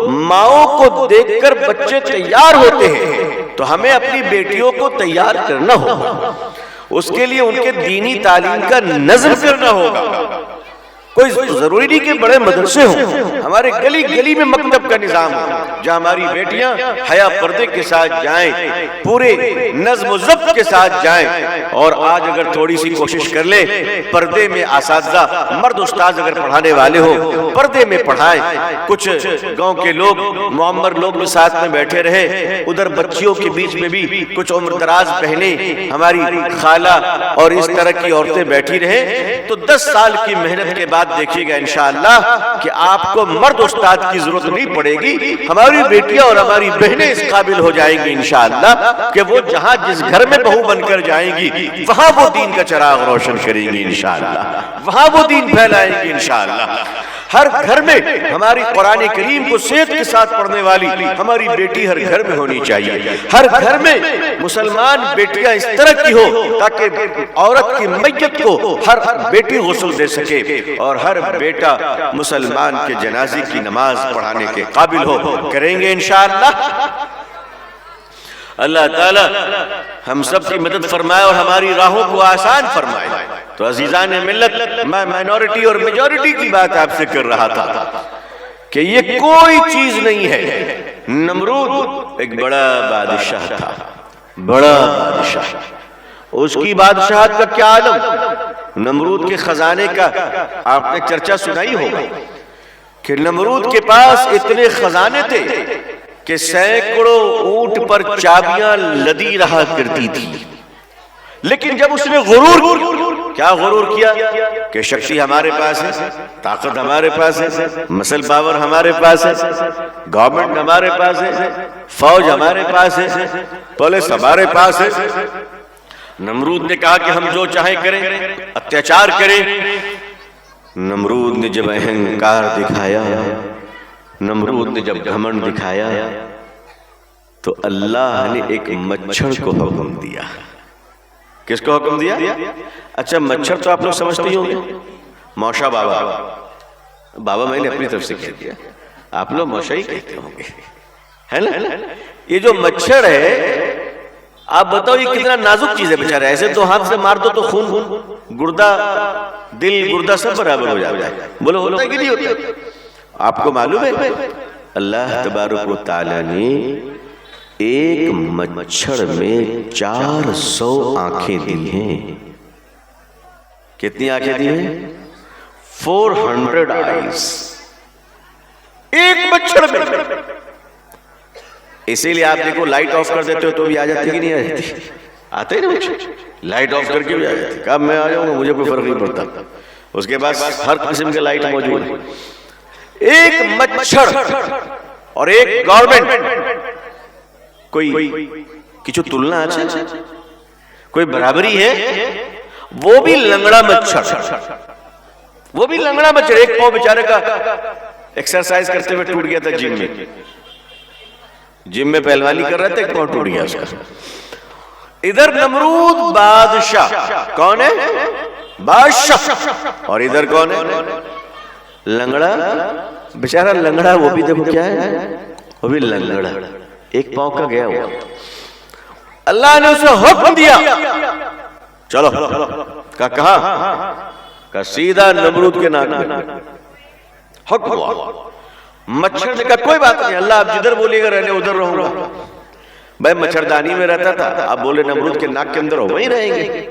ماؤں کو دیکھ کر بچے تیار ہوتے ہیں، تو ہمیں اپنی بیٹیوں کو تیار کرنا ہوگا، اس کے لیے ان کے دینی تعلیم کا نظم کرنا ہوگا. کوئی ضروری نہیں کہ بڑے مدرسے ہوں، ہمارے گلی گلی میں مکتب کا نظام ہو جہاں ہماری بیٹیاں حیا پردے کے ساتھ جائیں، پورے نظم و ضبط کے ساتھ جائیں. اور آج اگر تھوڑی سی کوشش کر لیں، پردے میں اساتذہ، مرد استاذ اگر پڑھانے والے ہوں پردے میں پڑھائیں. کچھ گاؤں کے لوگ، معمر لوگ بھی ساتھ میں بیٹھے رہے، ادھر بچیوں کے بیچ میں بھی کچھ عمر دراز بہنیں، ہماری خالہ اور اس طرح کی عورتیں بیٹھی رہیں، تو 10 سال کی محنت کے بعد دیکھیے گا انشاءاللہ کہ آپ کو مرد استاد کی ضرورت نہیں پڑے گی. ہماری بیٹیاں اور ہماری بہنیں اس قابل ہو جائیں گی انشاءاللہ کہ وہ جہاں جس گھر میں بہو بن کر جائیں گی وہاں وہ دین کا چراغ روشن کریں گی انشاءاللہ، وہاں وہ دین پھیلائیں گی انشاءاللہ. ہر گھر میں ہماری قرآن کریم کو صحت کے ساتھ پڑھنے والی ہماری بیٹی ہر گھر میں ہونی چاہیے. ہر گھر میں مسلمان بیٹیاں اس طرح کی ہو تاکہ عورت کی میت کو ہر بیٹی غسل دے سکے اور ہر بیٹا مسلمان کے جنازے کی نماز پڑھانے کے قابل ہو. کریں گے انشاءاللہ. اللہ تعالی ہم سب کی مدد فرمائے اور ہماری راہوں کو آسان فرمائے. تو عزیزان ملت، میں مائنورٹی اور میجورٹی کی بات آپ سے کر رہا تھا کہ یہ کوئی چیز نہیں ہے. نمرود ایک بڑا بادشاہ تھا، بڑا بادشاہ. اس کی بادشاہت کا کیا عالم. نمرود کے خزانے کا آپ نے چرچا سنائی ہوگا کہ نمرود کے پاس اتنے خزانے تھے کہ سینکڑوں اونٹ پر چابیاں لدی رہا کرتی تھی. لیکن جب اس نے غرور کیا کہ شکتی ہمارے پاس ہے، طاقت ہمارے پاس ہے، مسل پاور ہمارے پاس ہے، گورنمنٹ ہمارے پاس ہے، فوج ہمارے پاس ہے، پولیس ہمارے پاس ہے. نمرود نے کہا کہ ہم جو چاہیں کریں، اتیاچار کریں. نمرود نے جب اہنکار دکھایا، نمرود نے جب گھمنڈ دکھایا تو اللہ نے ایک مچھر کو حکم دیا. کس کو حکم دیا؟ اچھا مچھر تو آپ لوگ سمجھتے ہی ہوں گے، موشا بابا میں نے اپنی طرف سے کہہ دیا، آپ لوگ موشا ہی کہتے ہوں گے، ہے نا. یہ جو مچھر ہے آپ بتاؤ یہ کتنا نازک چیز ہے بیچارہ. ایسے تو ہاتھ سے مار دو تو خون گردہ دل گردہ سب برابر ہو جاتا ہے. بولو ہوتا ہے کہ نہیں ہوتا؟ آپ کو معلوم ہے اللہ تبارک و تعالی نے ایک مچھر میں 400 آنکھیں دی ہیں. کتنی آنکھیں دی ہیں؟ 400 آئیز ایک مچھر میں. اسی لیے آپ دیکھو لائٹ آف کر دیتے ہو تو بھی آ جاتی کہ نہیں آ جاتی؟ آتے ہی نا مچھر، لائٹ آف کر کے بھی آ جاتی. کب میں آ جاؤں گا مجھے کوئی فرق نہیں پڑتا. اس کے بعد ہر قسم کے لائٹ موجود ہے. ایک مچھر اور ایک گورنمنٹ کوئی کچھ تلنا اچھا کوئی برابری ہے؟ وہ بھی لنگڑا مچھر، وہ بھی لنگڑا مچھر. ایک پاؤں بیچارے کا ایکسرسائز کرتے ہوئے ٹوٹ گیا تھا جم میں پہلوانی کر رہا تھا، ایک پاؤں ٹوٹ گیا اس کا. ادھر نمرود بادشاہ، کون ہے؟ بادشاہ. اور ادھر کون ہے؟ لنگڑا بیچارہ. لنگڑا وہ بھی دیکھو کیا ہے، وہ بھی لنگڑا، ایک پاؤں کا گیا ہوا. اللہ نے اسے حکم دیا چلو کہا سیدھا نمرود کے ناک میں حکم ہوا. مچھر نے کہا کوئی بات نہیں اللہ آپ جدھر بولیے گا رہنے ادھر رہوں گا. بھائی مچھردانی میں رہتا تھا، آپ بولے نمرود کے ناک کے اندر ہو وہیں رہیں گے.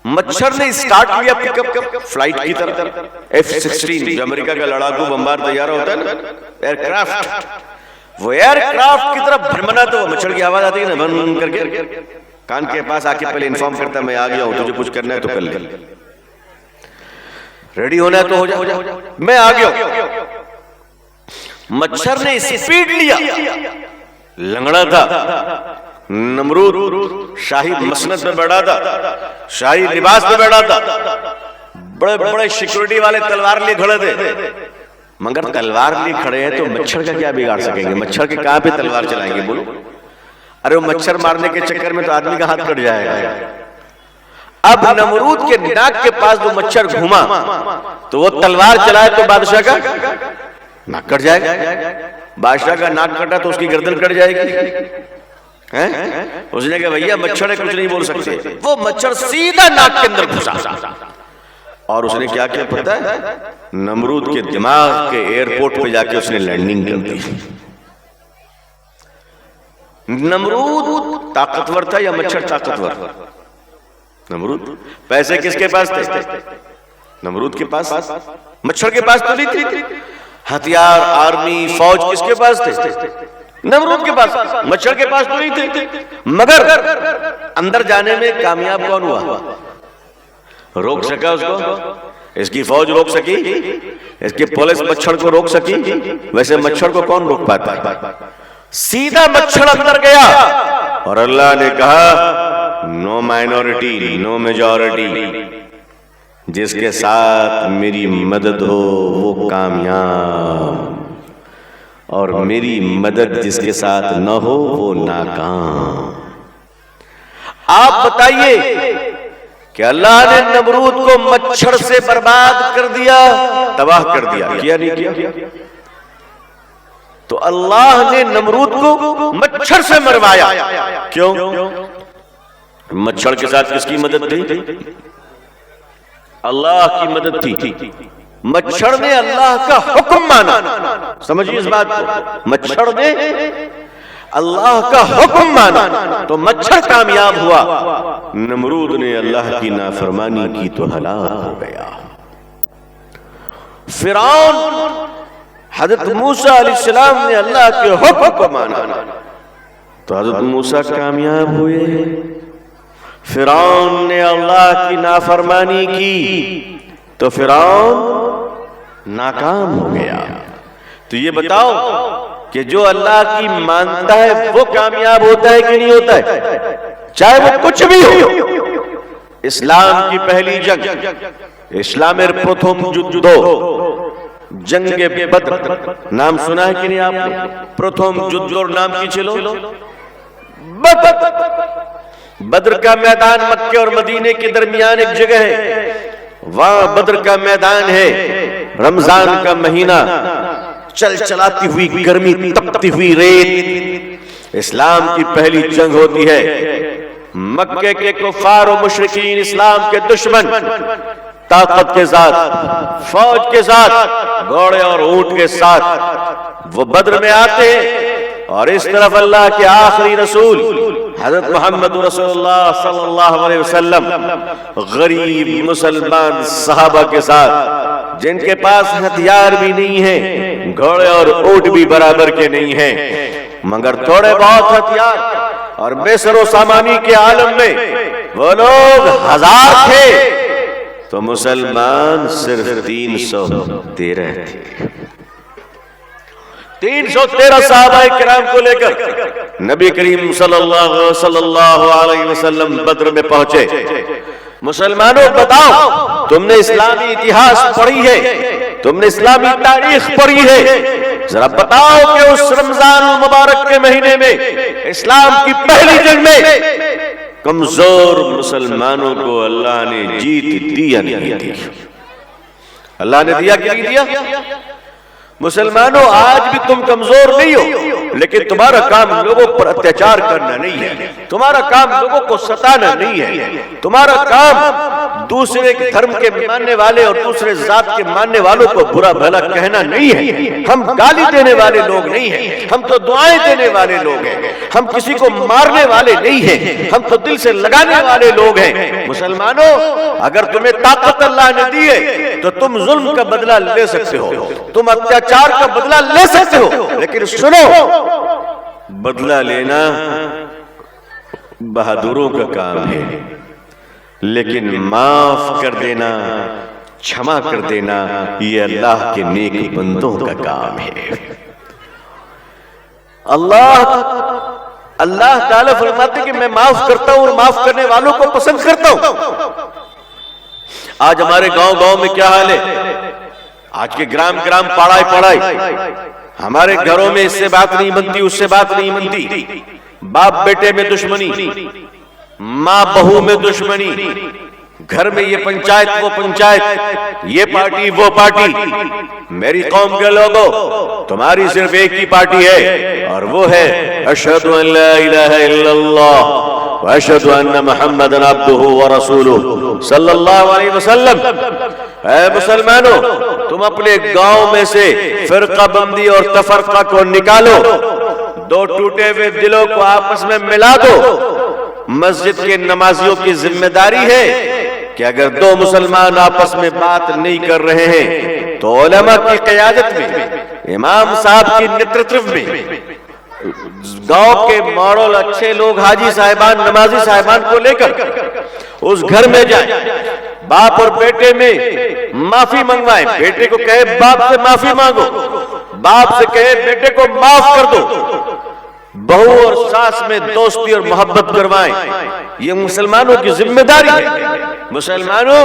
مچھر نے اسٹارٹ کیا پک اپ فلائٹ کی طرف. F-16 جو امریکہ کا لڑاکو بمبار طیارہ ہوتا ہے نا، ایئر کرافٹ، وہ ایئر کرافٹ کی طرف بھرمنا تو مچھر کی آواز آتی ہے نا بھن کر کے کان کے پاس آ کے پہلے انفارم کرتا ہے میں آ گیا ہوں، تجھے کچھ کرنا ہے تو کر لے، ریڈی ہونا ہے تو ہو جا، میں آ گیا ہوں. مچھر نے اسپیڈ لیا. لنگڑا تھا نمرود، شاہی مسند میں بیٹھا تھا، شاہی لباس میں بیٹھا تھا، بڑے بڑے سیکورٹی والے تلوار لیے کھڑے تھے. مگر تلوار لیے کھڑے ہیں تو مچھر کا کیا بگاڑ سکیں گے؟ مچھر کے کہاں پہ تلوار چلائیں گے بولو؟ ارے وہ مچھر مارنے کے چکر میں تو آدمی کا ہاتھ کٹ جائے گا. اب نمرود کے ناک کے پاس وہ مچھر گھوما تو وہ تلوار چلائے تو بادشاہ کا ناک کٹ جائے گا. بادشاہ کا ناک کٹا تو اس کی گردن کٹ جائے گی. اس نے کہا بھیا مچھر کچھ نہیں بول سکتے. وہ مچھر سیدھا ناک کے اندر گھسا اور اس نے کیا کیا پتہ ہے؟ نمرود کے دماغ کے ایئرپورٹ پہ جا کے اس نے لینڈنگ کر دی. نمرود طاقتور تھا یا مچھر طاقتور؟ نمرود. پیسے کس کے پاس تھے؟ نمرود کے پاس. مچھر کے پاس تو نہیں تھی. ہتھیار آرمی فوج کس کے پاس تھے؟ نمرود کے پاس. مچھر کے پاس تو نہیں تھے. مگر اندر جانے میں کامیاب کون ہوا؟ روک سکا اس کو؟ اس کی فوج روک سکی؟ اس کی پولیس مچھر کو روک سکی؟ ویسے مچھر کو کون روک پاتا ہے؟ سیدھا مچھر اندر گیا اور اللہ نے کہا نو مائنورٹی نو میجورٹی. جس کے ساتھ میری مدد ہو وہ کامیاب، اور میری مدد جس کے ساتھ نہ ہو وہ ناکام۔ آپ بتائیے کہ اللہ نے نمرود کو مچھر سے برباد کر دیا، تباہ کر دیا، کیا نہیں کیا؟ تو اللہ نے نمرود کو مچھر سے مروایا، کیوں؟ مچھر کے ساتھ کس کی مدد تھی؟ اللہ کی مدد تھی۔ مچھر نے اللہ کا حکم مانا، سمجھیے اس بات کو، مچھر نے اللہ کا حکم مانا تو مچھر کامیاب ہوا، نمرود نے اللہ کی نافرمانی کی تو ہلاک ہو گیا۔ فرعون، حضرت موسیٰ علیہ السلام نے اللہ کے حکم کو مانا تو حضرت موسیٰ کامیاب ہوئے، فرعون نے اللہ کی نافرمانی کی تو فرعون ناکام ہو گیا۔ تو یہ بتاؤ کہ جو اللہ کی مانتا ہے وہ کامیاب ہوتا ہے کہ نہیں ہوتا ہے؟ چاہے وہ کچھ بھی ہو۔ اسلام کی پہلی جنگ، اسلامر پرتھم جدھ، جنگ بدر، نام سنا ہے کہ نہیں آپ نے؟ پرتھم جدھ اور نام کی چلو بدر۔ بدر کا میدان مکے اور مدینے کے درمیان ایک جگہ ہے، وہاں بدر کا میدان ہے، رمضان کا مہینہ، چل چلاتی ہوئی گرمی، تپتی ہوئی ریت، اسلام کی پہلی جنگ ہوتی ہے۔ مکے کے کفار و مشرکین، اسلام کے دشمن، طاقت کے ساتھ، فوج کے ساتھ، گھوڑے اور اونٹ کے ساتھ وہ بدر میں آتے ہیں، اور اس طرف اللہ کے آخری رسول حضرت محمد رسول اللہ صلی اللہ علیہ وسلم غریب مسلمان صحابہ کے ساتھ، جن کے پاس ہتھیار بھی نہیں ہیں، گھوڑے اور اونٹ بھی برابر کے نہیں ہیں، مگر تھوڑے بہت ہتھیار اور بے سر و سامانی کے عالم میں وہ لوگ ہزار تھے تو مسلمان صرف 313 تھے۔ 313 صحابہ کرام کو لے کر نبی کریم صلی اللہ علیہ وسلم بدر میں پہنچے۔ مسلمانوں بتاؤ، تم نے اسلامی اتہاس پڑھی ہے، تم نے اسلامی تاریخ پڑھی ہے، ذرا بتاؤ کہ اس رمضان المبارک کے مہینے میں، اسلام کی پہلی جنگ میں کمزور مسلمانوں کو اللہ نے جیت دی یا نہیں دی؟ اللہ نے دیا کہ نہیں دیا؟ مسلمانوں آج بھی تم کمزور نہیں ہو، لیکن تمہارا کام لوگوں پر اتیاچار کرنا نہیں ہے، تمہارا کام لوگوں کو ستانا نہیں ہے، تمہارا کام دوسرے دھرم کے ماننے والے اور دوسرے ذات کے ماننے والوں کو برا بھلا کہنا نہیں ہے۔ ہم گالی دینے والے لوگ نہیں ہیں، ہم تو دعائیں دینے والے لوگ ہیں، ہم کسی کو مارنے والے نہیں ہیں، ہم تو دل سے لگانے والے لوگ ہیں۔ مسلمانوں، اگر تمہیں طاقت اللہ نے دی ہے تو تم ظلم کا بدلہ لے سکتے ہو، تم اتیاچار کا بدلہ لے سکتے ہو، لیکن سنو، بدلہ لینا بہادروں کا کام ہے، لیکن معاف کر دینا، چھما کر دینا، یہ اللہ کے نیک بندوں کا کام ہے۔ اللہ تعالیٰ فرماتے کہ میں معاف کرتا ہوں اور معاف کرنے والوں کو پسند کرتا ہوں۔ آج ہمارے گاؤں میں کیا حال ہے؟ آج کے گرام پڑھائی، ہمارے گھروں میں اس سے بات نہیں بنتی، اس سے بات نہیں بنتی، باپ بیٹے میں دشمنی، ماں بہو میں دشمنی، گھر میں یہ پنچایت وہ پنچایت، یہ پارٹی وہ پارٹی۔ میری قوم کے لوگوں، تمہاری صرف ایک ہی پارٹی ہے، اور وہ ہے اشہد ان لا الہ الا اللہ واشہد ان محمد عبدہ ورسولہ صلی اللہ علیہ وسلم۔ اے مسلمانوں، تم اپنے گاؤں میں سے فرقہ بندی اور تفرقہ کو نکالو، دو ٹوٹے ہوئے دلوں کو آپس میں ملا دو۔ مسجد کے نمازیوں کی ذمہ داری ہے کہ اگر دو مسلمان آپس میں بات نہیں کر رہے ہیں تو علماء کی قیادت میں، امام صاحب کی نیترتو میں، گاؤں کے ماڈل اچھے لوگ، حاجی صاحبان، نمازی صاحبان کو لے کر اس گھر میں جائیں، باپ اور بیٹے میں معافی منگوائیں، بیٹے کو کہے باپ سے معافی مانگو، باپ سے کہے بیٹے کو معاف کر دو، بہو اور ساس میں دوستی اور محبت کروائیں۔ یہ مسلمانوں کی ذمہ داری ہے۔ مسلمانوں،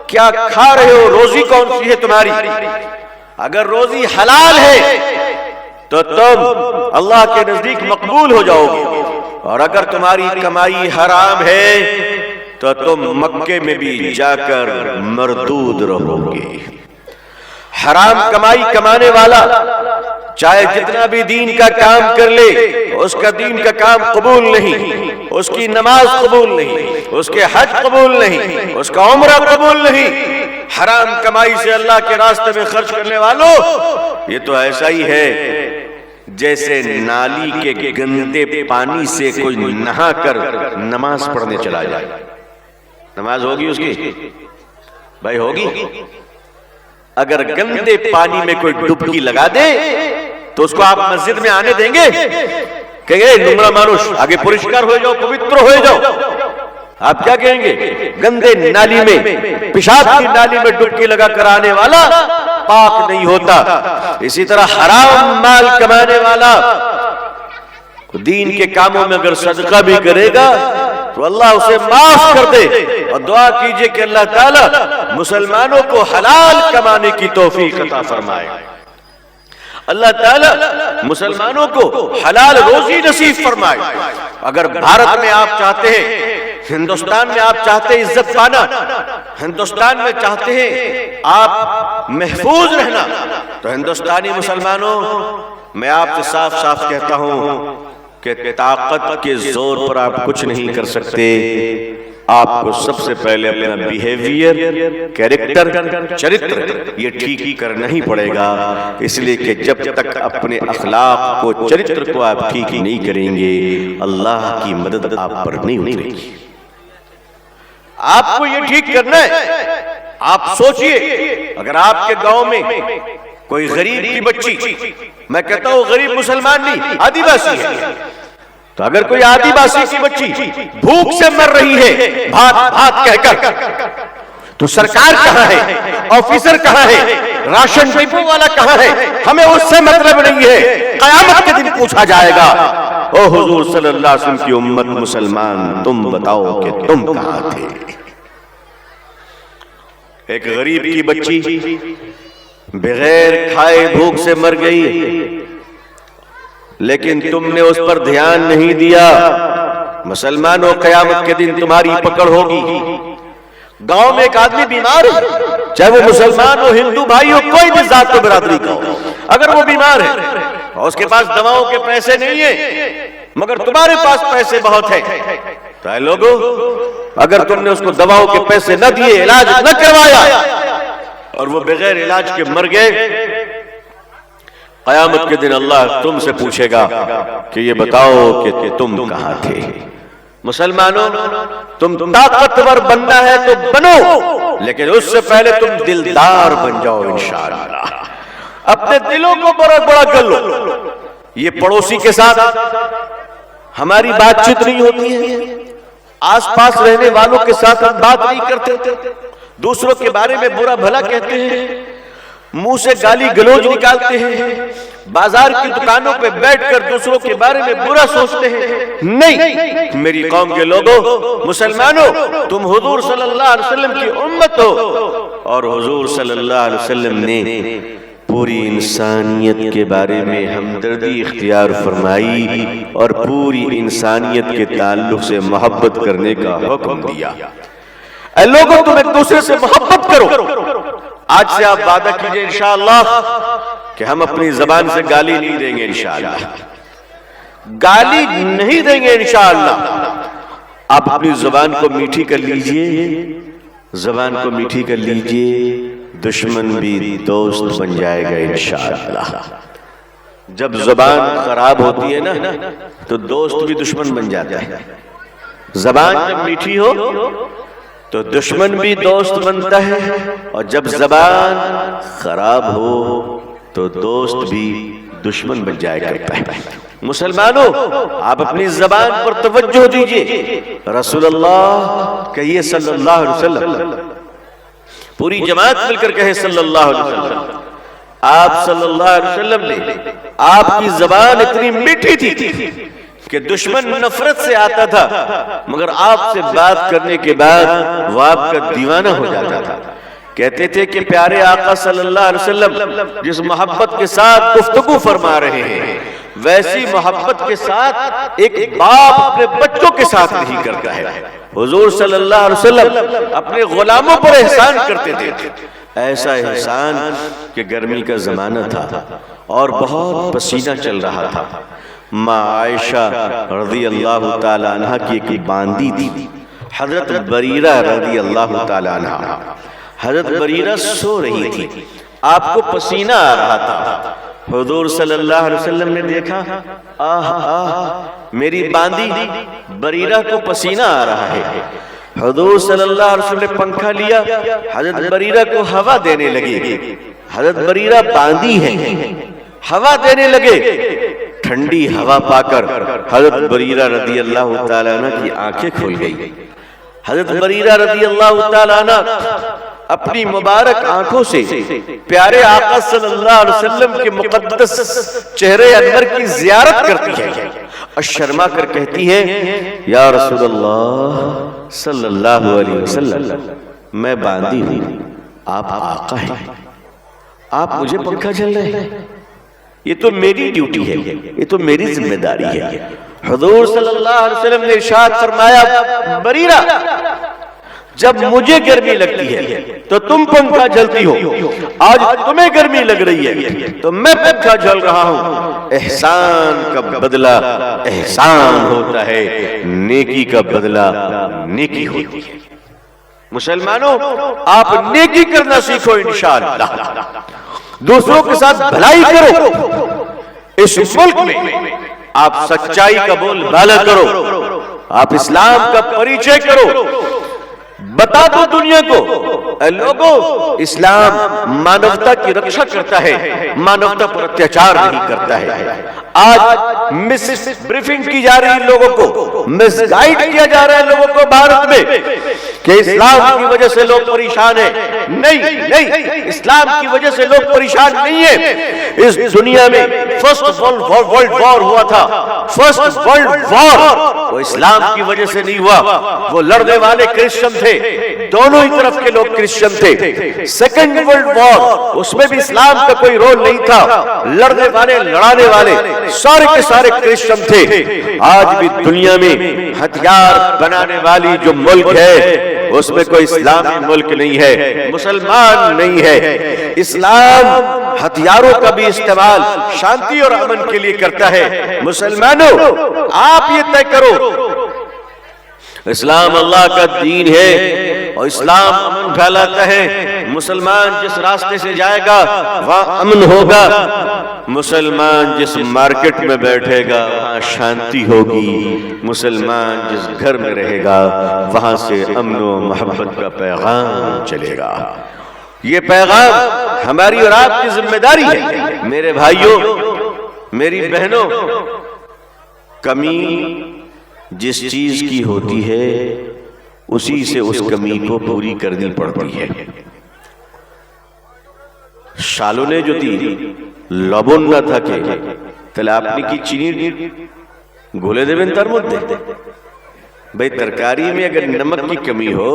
کیا کھا رہے ہو, روزی کون سی ہے تمہاری. اگر روزی حلال ہے تو تم اللہ کے نزدیک مقبول ہو جاؤ گے, اور اگر تمہاری کمائی حرام ہے تو تم مکے میں بھی جا کر مردود رہو گے. حرام کمائی کمانے والا چاہے جتنا بھی دین کا کام کر لے, اس کا دین کا کام قبول نہیں, اس کی نماز قبول نہیں, اس کے حج قبول نہیں, اس کا عمرہ قبول نہیں. حرام کمائی سے اللہ کے راستے میں خرچ کرنے والوں, یہ تو ایسا ہی ہے جیسے نالی کے گندے پانی سے کوئی نہا کر نماز پڑھنے چلا جائے. نماز ہوگی اس کی بھائی, ہوگی؟ اگر گندے پانی میں کوئی ڈبکی لگا دے تو اس کو آپ مسجد میں آنے دیں گے کہ اے نمرہ مانوش, آگے پرشکار ہو جاؤ, پوتر ہو جاؤ. آپ کیا کہیں گے؟ گندے نالی میں, پیشاب کی نالی میں ڈبکی لگا کر آنے والا پاک نہیں ہوتا. اسی طرح حرام مال کمانے والا دین کے کاموں میں اگر صدقہ بھی کرے گا تو اللہ اسے معاف کر دے, اور دعا کیجئے کہ اللہ تعالیٰ مسلمانوں کو حلال کمانے کی توفیق عطا فرمائے. اللہ تعالیٰ مسلمانوں کو حلال روزی نصیب فرمائے. اگر بھارت میں آپ چاہتے ہیں, ہندوستان میں آپ چاہتے ہیں عزت پانا, ہندوستان میں چاہتے ہیں آپ محفوظ رہنا, تو ہندوستانی مسلمانوں, میں آپ سے صاف صاف کہتا ہوں کہ طاقت کے زور پر آپ کچھ نہیں کر سکتے. آپ کو سب سے پہلے اپنا بیہیویئر, کیریکٹر, چرتر یہ ٹھیک کرنا ہی پڑے گا. اس لیے کہ جب تک اپنے اخلاق کو, چرتر کو آپ ٹھیک نہیں کریں گے, اللہ کی مدد آپ پر نہیں اترے گی. آپ کو یہ ٹھیک کرنا ہے. آپ سوچئے, اگر آپ کے گاؤں میں کوئی غریب کی بچی, میں کہتا ہوں غریب مسلمان نہیں, آدی باسی ہے, تو اگر کوئی آدی باسی کی بچی بھوک سے مر رہی ہے بھات بھات کہہ کر, تو سرکار کہاں ہے, آفیسر کہاں ہے, راشن ڈپو والا کہاں ہے؟ ہمیں اس سے مطلب نہیں ہے. قیامت کے دن پوچھا جائے گا, او حضور صلی اللہ علیہ وسلم کی امت مسلمان, تم بتاؤ کہ تم کہاں تھے. ایک غریب کی بچی بغیر کھائے بھوک سے مر گئی, لیکن تم نے اس پر دھیان نہیں دیا. مسلمانوں, قیامت کے دن تمہاری پکڑ ہوگی. گاؤں میں ایک آدمی بیمار ہے, چاہے وہ مسلمان ہو, ہندو بھائی ہو, کوئی بھی ذات و برادری کا ہو, اگر وہ بیمار ہے اور اس کے پاس دواؤں کے پیسے نہیں ہیں, مگر تمہارے پاس پیسے بہت ہیں, تو اے لوگوں, اگر تم نے اس کو دواؤں کے پیسے نہ دیے, علاج نہ کروایا, اور وہ بغیر علاج کے مر گئے, قیامت کے دن اللہ تم سے پوچھے گا کہ یہ بتاؤ کہ تم کہاں تھے. مسلمانوں, تم طاقتور بننا ہے تو بنو, لیکن اس سے پہلے تم دلدار بن جاؤ انشاءاللہ. اپنے دلوں کو بڑا بڑا کر لو. یہ پڑوسی کے ساتھ ہماری بات چیت نہیں ہوتی ہے, آس پاس رہنے والوں کے ساتھ ہم بات نہیں کرتے, دوسروں کے بارے میں برا بھلا کہتے ہیں, منہ سے گالی گلوچ نکالتے ہیں, بازار کی دکانوں پہ بیٹھ کر دوسروں کے بارے میں برا سوچتے ہیں. نہیں, میری قوم کے لوگوں, مسلمانوں, تم حضور صلی اللہ علیہ وسلم کی امت ہو, اور حضور صلی اللہ علیہ وسلم نے پوری انسانیت کے بارے میں ہمدردی اختیار فرمائی اور پوری انسانیت کے تعلق سے محبت کرنے کا حکم دیا. اے لوگوں, تم ایک دوسرے سے محبت کرو. آج سے آپ وعدہ کیجئے انشاءاللہ کہ ہم اپنی زبان سے گالی نہیں دیں گے, انشاءاللہ گالی نہیں دیں گے انشاءاللہ. آپ اپنی زبان کو میٹھی کر لیجئے, زبان کو میٹھی کر لیجئے, دشمن بھی دوست بن جائے گا انشاءاللہ. جب زبان خراب ہوتی ہے نا تو دوست بھی دشمن بن جاتا ہے. زبان جب میٹھی ہو تو دشمن بھی دوست بنتا ہے, اور جب زبان خراب ہو تو دوست بھی دشمن بن جائے کرتا ہے. مسلمانوں, آپ اپنی زبان پر توجہ دیجئے. رسول اللہ کہیے صلی اللہ علیہ وسلم, پوری جماعت مل کر کہے صلی اللہ علیہ وسلم. آپ صلی اللہ علیہ وسلم نے, آپ کی زبان اتنی میٹھی تھی کہ دشمن نفرت سے آتا تھا مگر آپ سے بات کرنے کے بعد وہ آپ کا دیوانہ ہو جاتا تھا. کہتے تھے کہ پیارے آقا صلی اللہ علیہ وسلم جس محبت کے ساتھ گفتگو فرما رہے ہیں ویسی محبت کے ساتھ ایک باپ اپنے بچوں کے ساتھ نہیں کرتا ہے. حضور صلی اللہ علیہ وسلم اپنے غلاموں پر احسان کرتے تھے, ایسا احسان کہ گرمی کا زمانہ تھا اور بہت پسینہ چل رہا تھا. ماں عائشہ رضی اللہ تعالی عنہ کی ایک باندی تھی, حضرت بریرہ رضی اللہ تعالی عنہ. حضرت بریرہ سو رہی تھی, آپ کو پسینہ آ رہا تھا. حضور صلی اللہ علیہ وسلم نے دیکھا میری باندی بریرہ کو پسینہ آ رہا ہے. حضور صلی اللہ علیہ وسلم نے پنکھا لیا, حضرت بریرہ کو ہوا دینے لگے. حضرت بریرہ باندی ہے, ہوا دینے لگے. ٹھنڈی ہوا پا کر حضرت بریرہ رضی اللہ تعالیٰ عنہ کی آنکھیں کھل گئی. حضرت بریرہ رضی اللہ تعالیٰ عنہ اپنی مبارک آنکھوں سے پیارے آقا صلی اللہ علیہ وسلم کے مقدس چہرے انور کی زیارت کرتی ہے اور شرما کر کہتی ہے یا رسول اللہ صلی اللہ علیہ وسلم میں باندی ہوں, آپ آقا ہیں, آپ مجھے پنکھا جل رہے ہیں, یہ تو میری ڈیوٹی ہے, یہ تو میری ذمہ داری ہے. حضور صلی اللہ علیہ وسلم نے ارشاد فرمایا بریرہ جب مجھے گرمی لگتی ہے تو تم پنکھا جلتی ہو, آج تمہیں گرمی لگ رہی ہے تو میں پنکھا جل رہا ہوں. احسان کا بدلہ احسان ہوتا ہے, نیکی کا بدلہ نیکی ہوتی ہے. مسلمانوں آپ نیکی کرنا سیکھو انشاءاللہ, دوسروں کے ساتھ بھلائی کرو. اس ملک میں آپ سچائی کا بول بالا کرو, آپ اسلام کا پریچے کرو, بتا دو دنیا کو اے لوگوں اسلام مانوتا کی رکشا کرتا ہے, مانوتا پر اتیاچار نہیں کرتا ہے. آج مس بریفنگ کی جا رہی لوگوں کو, مس گائیڈ کیا جا رہا ہے لوگوں کو بھارت میں کہ اسلام کی وجہ سے لوگ پریشان ہیں. نہیں, اسلام کی وجہ سے لوگ پریشان نہیں ہیں. اس دنیا میں فرسٹ ورلڈ وار ہوا تھا, فرسٹ ورلڈ وار وہ اسلام کی وجہ سے نہیں ہوا, وہ لڑنے والے کرسچن تھے, دونوں ہی طرف کے لوگ کرسچن تھے. سیکنڈ ورلڈ وار اس میں بھی اسلام کا کوئی رول نہیں تھا, لڑنے والے لڑانے والے سارے کے سارے کرسچن تھے. آج بھی دنیا میں ہتھیار بنانے والی جو ملک ہے اس میں کوئی اسلامی ملک نہیں ہے, مسلمان نہیں ہے. اسلام ہتھیاروں کا بھی استعمال شانتی اور امن کے لیے کرتا ہے. مسلمانوں آپ یہ طے کرو اسلام اللہ کا دین ہے اور اسلام امن پھیلاتا ہے. مسلمان جس راستے سے جائے گا وہاں امن ہوگا, مسلمان جس مارکیٹ میں بیٹھے گا وہاں شانتی ہوگی, مسلمان جس گھر میں رہے گا وہاں سے امن و محبت کا پیغام چلے گا. یہ پیغام ہماری اور آپ کی ذمہ داری ہے. میرے بھائیوں میری بہنوں, کمی جس چیز کی ہوتی ہے اسی سے اس کمی کو پوری کرنی پڑتی ہے. شالوں نے جو دی لبن نہ تھا کہ تلے اپنی کی چینی گولے دے بن ترمت دے. بھئی ترکاری میں اگر نمک کی کمی ہو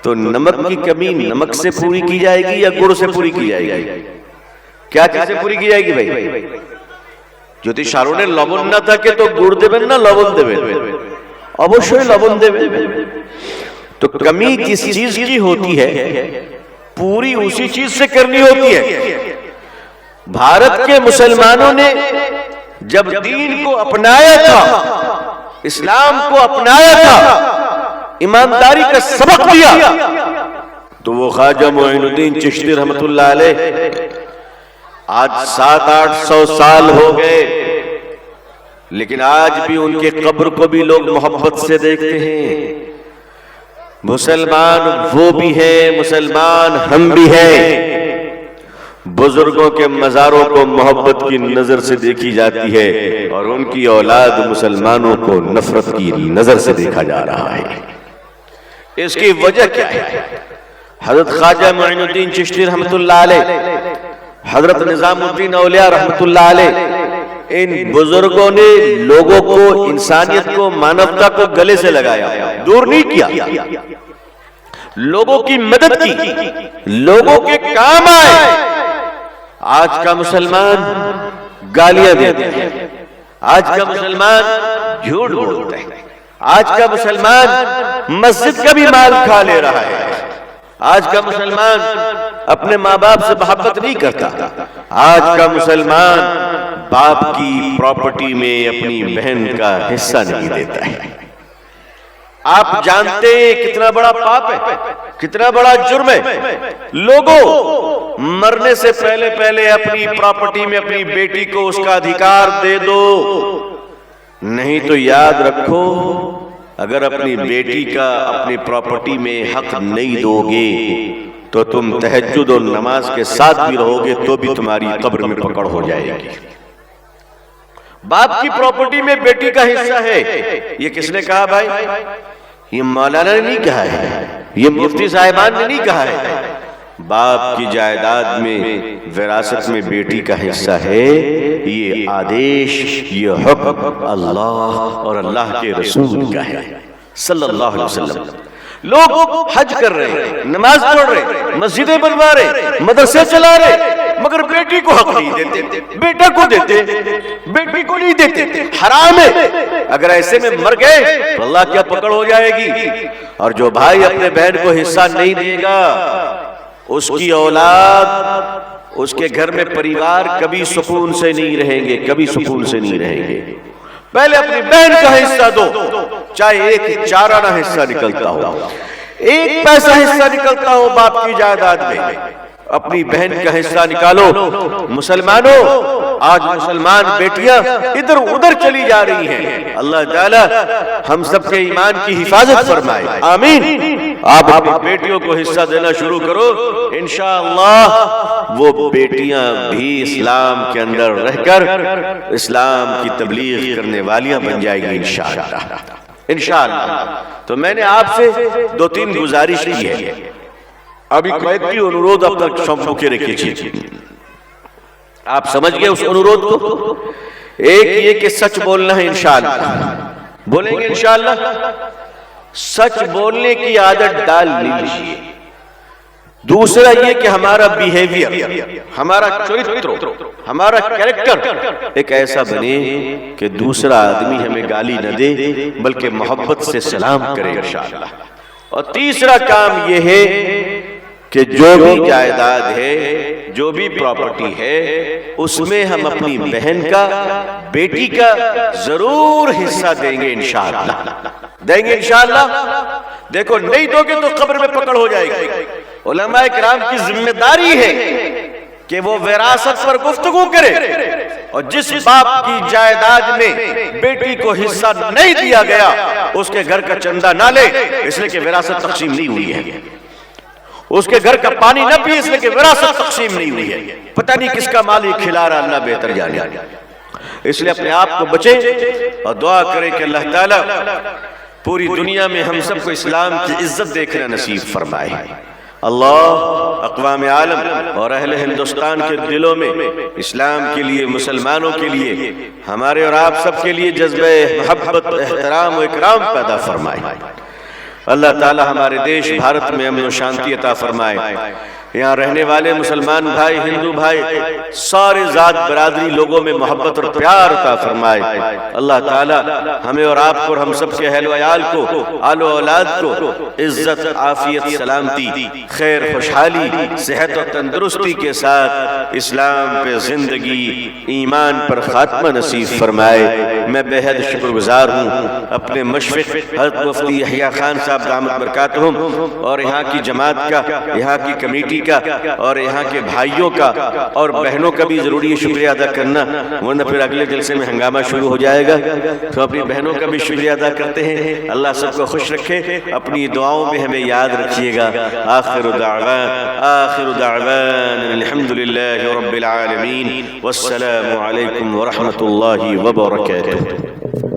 تو نمک کی کمی نمک سے پوری کی جائے گی یا گڑ سے پوری کی جائے گی؟ کیا چیز سے پوری کی جائے گی بھئی؟ جو تی شالوں نے لبن نہ تھا کہ تو گڑ دے بن نہ لبن دے بن, অবশ্যই লবণ দেবে. تو کمی کس چیز کی ہوتی ہے پوری اسی چیز سے کرنی ہوتی ہے. بھارت کے مسلمانوں نے جب دین کو اپنایا تھا, اسلام کو اپنایا تھا, ایمانداری کا سبق دیا, تو وہ خواجہ معین الدین چشتی رحمت اللہ علیہ آج 700-800 سال ہو گئے, لیکن آج بھی ان کے قبر کو بھی لوگ محبت سے دیکھتے ہیں. مسلمان وہ بھی ہیں, مسلمان ہم بھی ہیں. بزرگوں کے مزاروں کو محبت کی نظر سے دیکھی جاتی ہے اور ان کی اولاد مسلمانوں کو نفرت کی نظر سے دیکھا جا رہا ہے. اس کی وجہ کیا ہے؟ حضرت خواجہ معین الدین چشتی رحمت اللہ علیہ, حضرت نظام الدین اولیاء رحمت اللہ علیہ ان بزرگوں نے لوگوں کو، انسانیت کو، مانوتا کو گلے سے لگایا، دور نہیں کیا، لوگوں کی مدد کی، لوگوں کے کام آئے۔ آج کا مسلمان گالیاں دیتا ہے، آج کا مسلمان جھوٹ بولتا ہے، آج کا مسلمان مسجد کا بھی مال کھا لے رہا ہے، آج کا مسلمان اپنے ماں باپ سے محبت نہیں کرتا، آج کا مسلمان باپ کی پراپرٹی میں اپنی بہن کا حصہ نہیں دیتا ہے۔ آپ جانتے ہیں کتنا بڑا پاپ ہے، کتنا بڑا جرم ہے۔ لوگوں، مرنے سے پہلے اپنی پراپرٹی میں اپنی بیٹی کو اس کا ادھیکار دے دو، نہیں تو یاد رکھو اگر اپنی بیٹی کا اپنی پراپرٹی میں حق نہیں دو گے تو تم تہجد اور نماز کے ساتھ بھی رہو گے تو بھی تمہاری قبر میں پکڑ ہو جائے گی۔ باپ کی پراپرٹی میں بیٹی کا حصہ ہے، یہ کس نے کہا بھائی؟ یہ مولانا نے نہیں کہا ہے، یہ مفتی صاحبان نے نہیں کہا ہے۔ باپ کی جائیداد میں وراثت میں بیٹی کا حصہ ہے، یہ آدیش، یہ حکم اللہ اور اللہ کے رسول کا ہے صلی اللہ علیہ وسلم۔ لوگ حج کر رہے ہیں، نماز پڑھ رہے، مسجدیں بنوا رہے، مدرسے چلا رہے، مگر بیٹی کو حق نہیں دیتے، بیٹا کو دیتے، بیٹی کو نہیں دیتے، حرام ہے۔ اگر ایسے میں مر گئے تو اللہ کیا پکڑ ہو جائے گی۔ اور جو بھائی اپنے بہن کو حصہ نہیں دے گا، اس کی اولاد، اس کے گھر میں پریوار کبھی سکون سے نہیں رہیں گے، کبھی سکون سے نہیں رہیں گے۔ پہلے اپنی بہن کا حصہ دو، چاہے ایک چارانہ حصہ نکلتا ہو، ایک پیسہ حصہ نکلتا ہو باپ کی جائیداد میں، اپنی بہن کا حصہ نکالو۔ مسلمانوں، آج مسلمان بیٹیاں ادھر ادھر چلی جا رہی ہیں، اللہ تعالی ہم سب کے ایمان کی حفاظت فرمائے، آمین۔ آپ اپنی بیٹیوں کو حصہ دینا شروع کرو، انشاءاللہ وہ بیٹیاں بھی اسلام کے اندر رہ کر اسلام کی تبلیغ کرنے والیاں بن جائے گی انشاءاللہ، انشاءاللہ۔ تو میں نے آپ سے 2-3 گزارش کی ہے، ابھی کوئی انورود اب تک شمپو کے رکھے چیز آپ سمجھ گئے اس انورود کو۔ ایک یہ کہ سچ بولنا ہے انشاءاللہ، بولیں گے انشاءاللہ۔ سچ بولنے کی عادت ڈال لیجیے۔ دوسرا یہ کہ ہمارا بیہیویئر، ہمارا چرتر، ہمارا کریکٹر ایک ایسا بنے کہ دوسرا آدمی ہمیں گالی نہ دے بلکہ محبت سے سلام کرے انشاءاللہ۔ اور تیسرا کام یہ ہے کہ جو بھی جائیداد ہے، جو بھی پراپرٹی ہے، اس میں ہم اپنی بہن کا، بیٹی کا ضرور حصہ دیں گے انشاءاللہ، دیں گے انشاءاللہ۔ دیکھو نہیں دو گے تو قبر میں پکڑ ہو جائے گی۔ علماء کرام کی ذمہ داری ہے کہ وہ وراثت پر گفتگو کرے، اور جس باپ کی جائیداد میں بیٹی کو حصہ نہیں دیا گیا اس کے گھر کا چندہ نہ لے، اس لیے کہ وراثت تقسیم نہیں ہوئی ہے، اس کے گھر کا پانی نہ پیے اس لیے کہ وراثت تقسیم نہیں ہوئی ہے، پتہ نہیں کس کا مال کھلا رہا، اللہ بہتر جانے۔ اس لیے اپنے آپ کو بچے اور دعا کرے کہ اللہ تعالیٰ پوری دنیا میں ہم سب کو اسلام کی عزت دیکھنا نصیب فرمائے۔ اللہ اقوام عالم اور اہل ہندوستان کے دلوں میں اسلام کے لیے، مسلمانوں کے لیے، ہمارے اور آپ سب کے لیے جذبہ محبت، احترام و اکرام پیدا فرمائے۔ اللہ تعالی ہمارے دیش بھارت میں امن و شانتی عطا فرمائے۔ یہاں رہنے والے مسلمان بھائی، ہندو بھائی، سارے ذات برادری لوگوں میں محبت اور پیار عطا فرمائے۔ اللہ تعالی ہمیں اور آپ کو اور ہم سب کے اہل و عیال کو، آل و اولاد کو عزت، عافیت، سلامتی، خیر، خوشحالی، صحت و تندرستی کے ساتھ اسلام پہ زندگی، ایمان پر خاتمہ نصیب فرمائے۔ میں بے حد شکر گزار ہوں اپنے مشفق حضرت مفتی یحییٰ خان صاحب دامت برکاتہم اور یہاں کی جماعت کا، یہاں کی کمیٹی کا اور یہاں کے بھائیوں کا اور بہنوں کا بھی ضروری شکریہ ادا کرنا، ورنہ پھر اگلے جلسے میں ہنگامہ شروع ہو جائے گا۔ تو اپنی بہنوں کا بھی شکریہ ادا کرتے ہیں۔ اللہ سب کو خوش رکھے، اپنی دعاؤں میں ہمیں یاد رکھیے گا۔ آخر دعوان الحمدللہ رب العالمین، والسلام علیکم ورحمۃ اللہ وبرکاتہ۔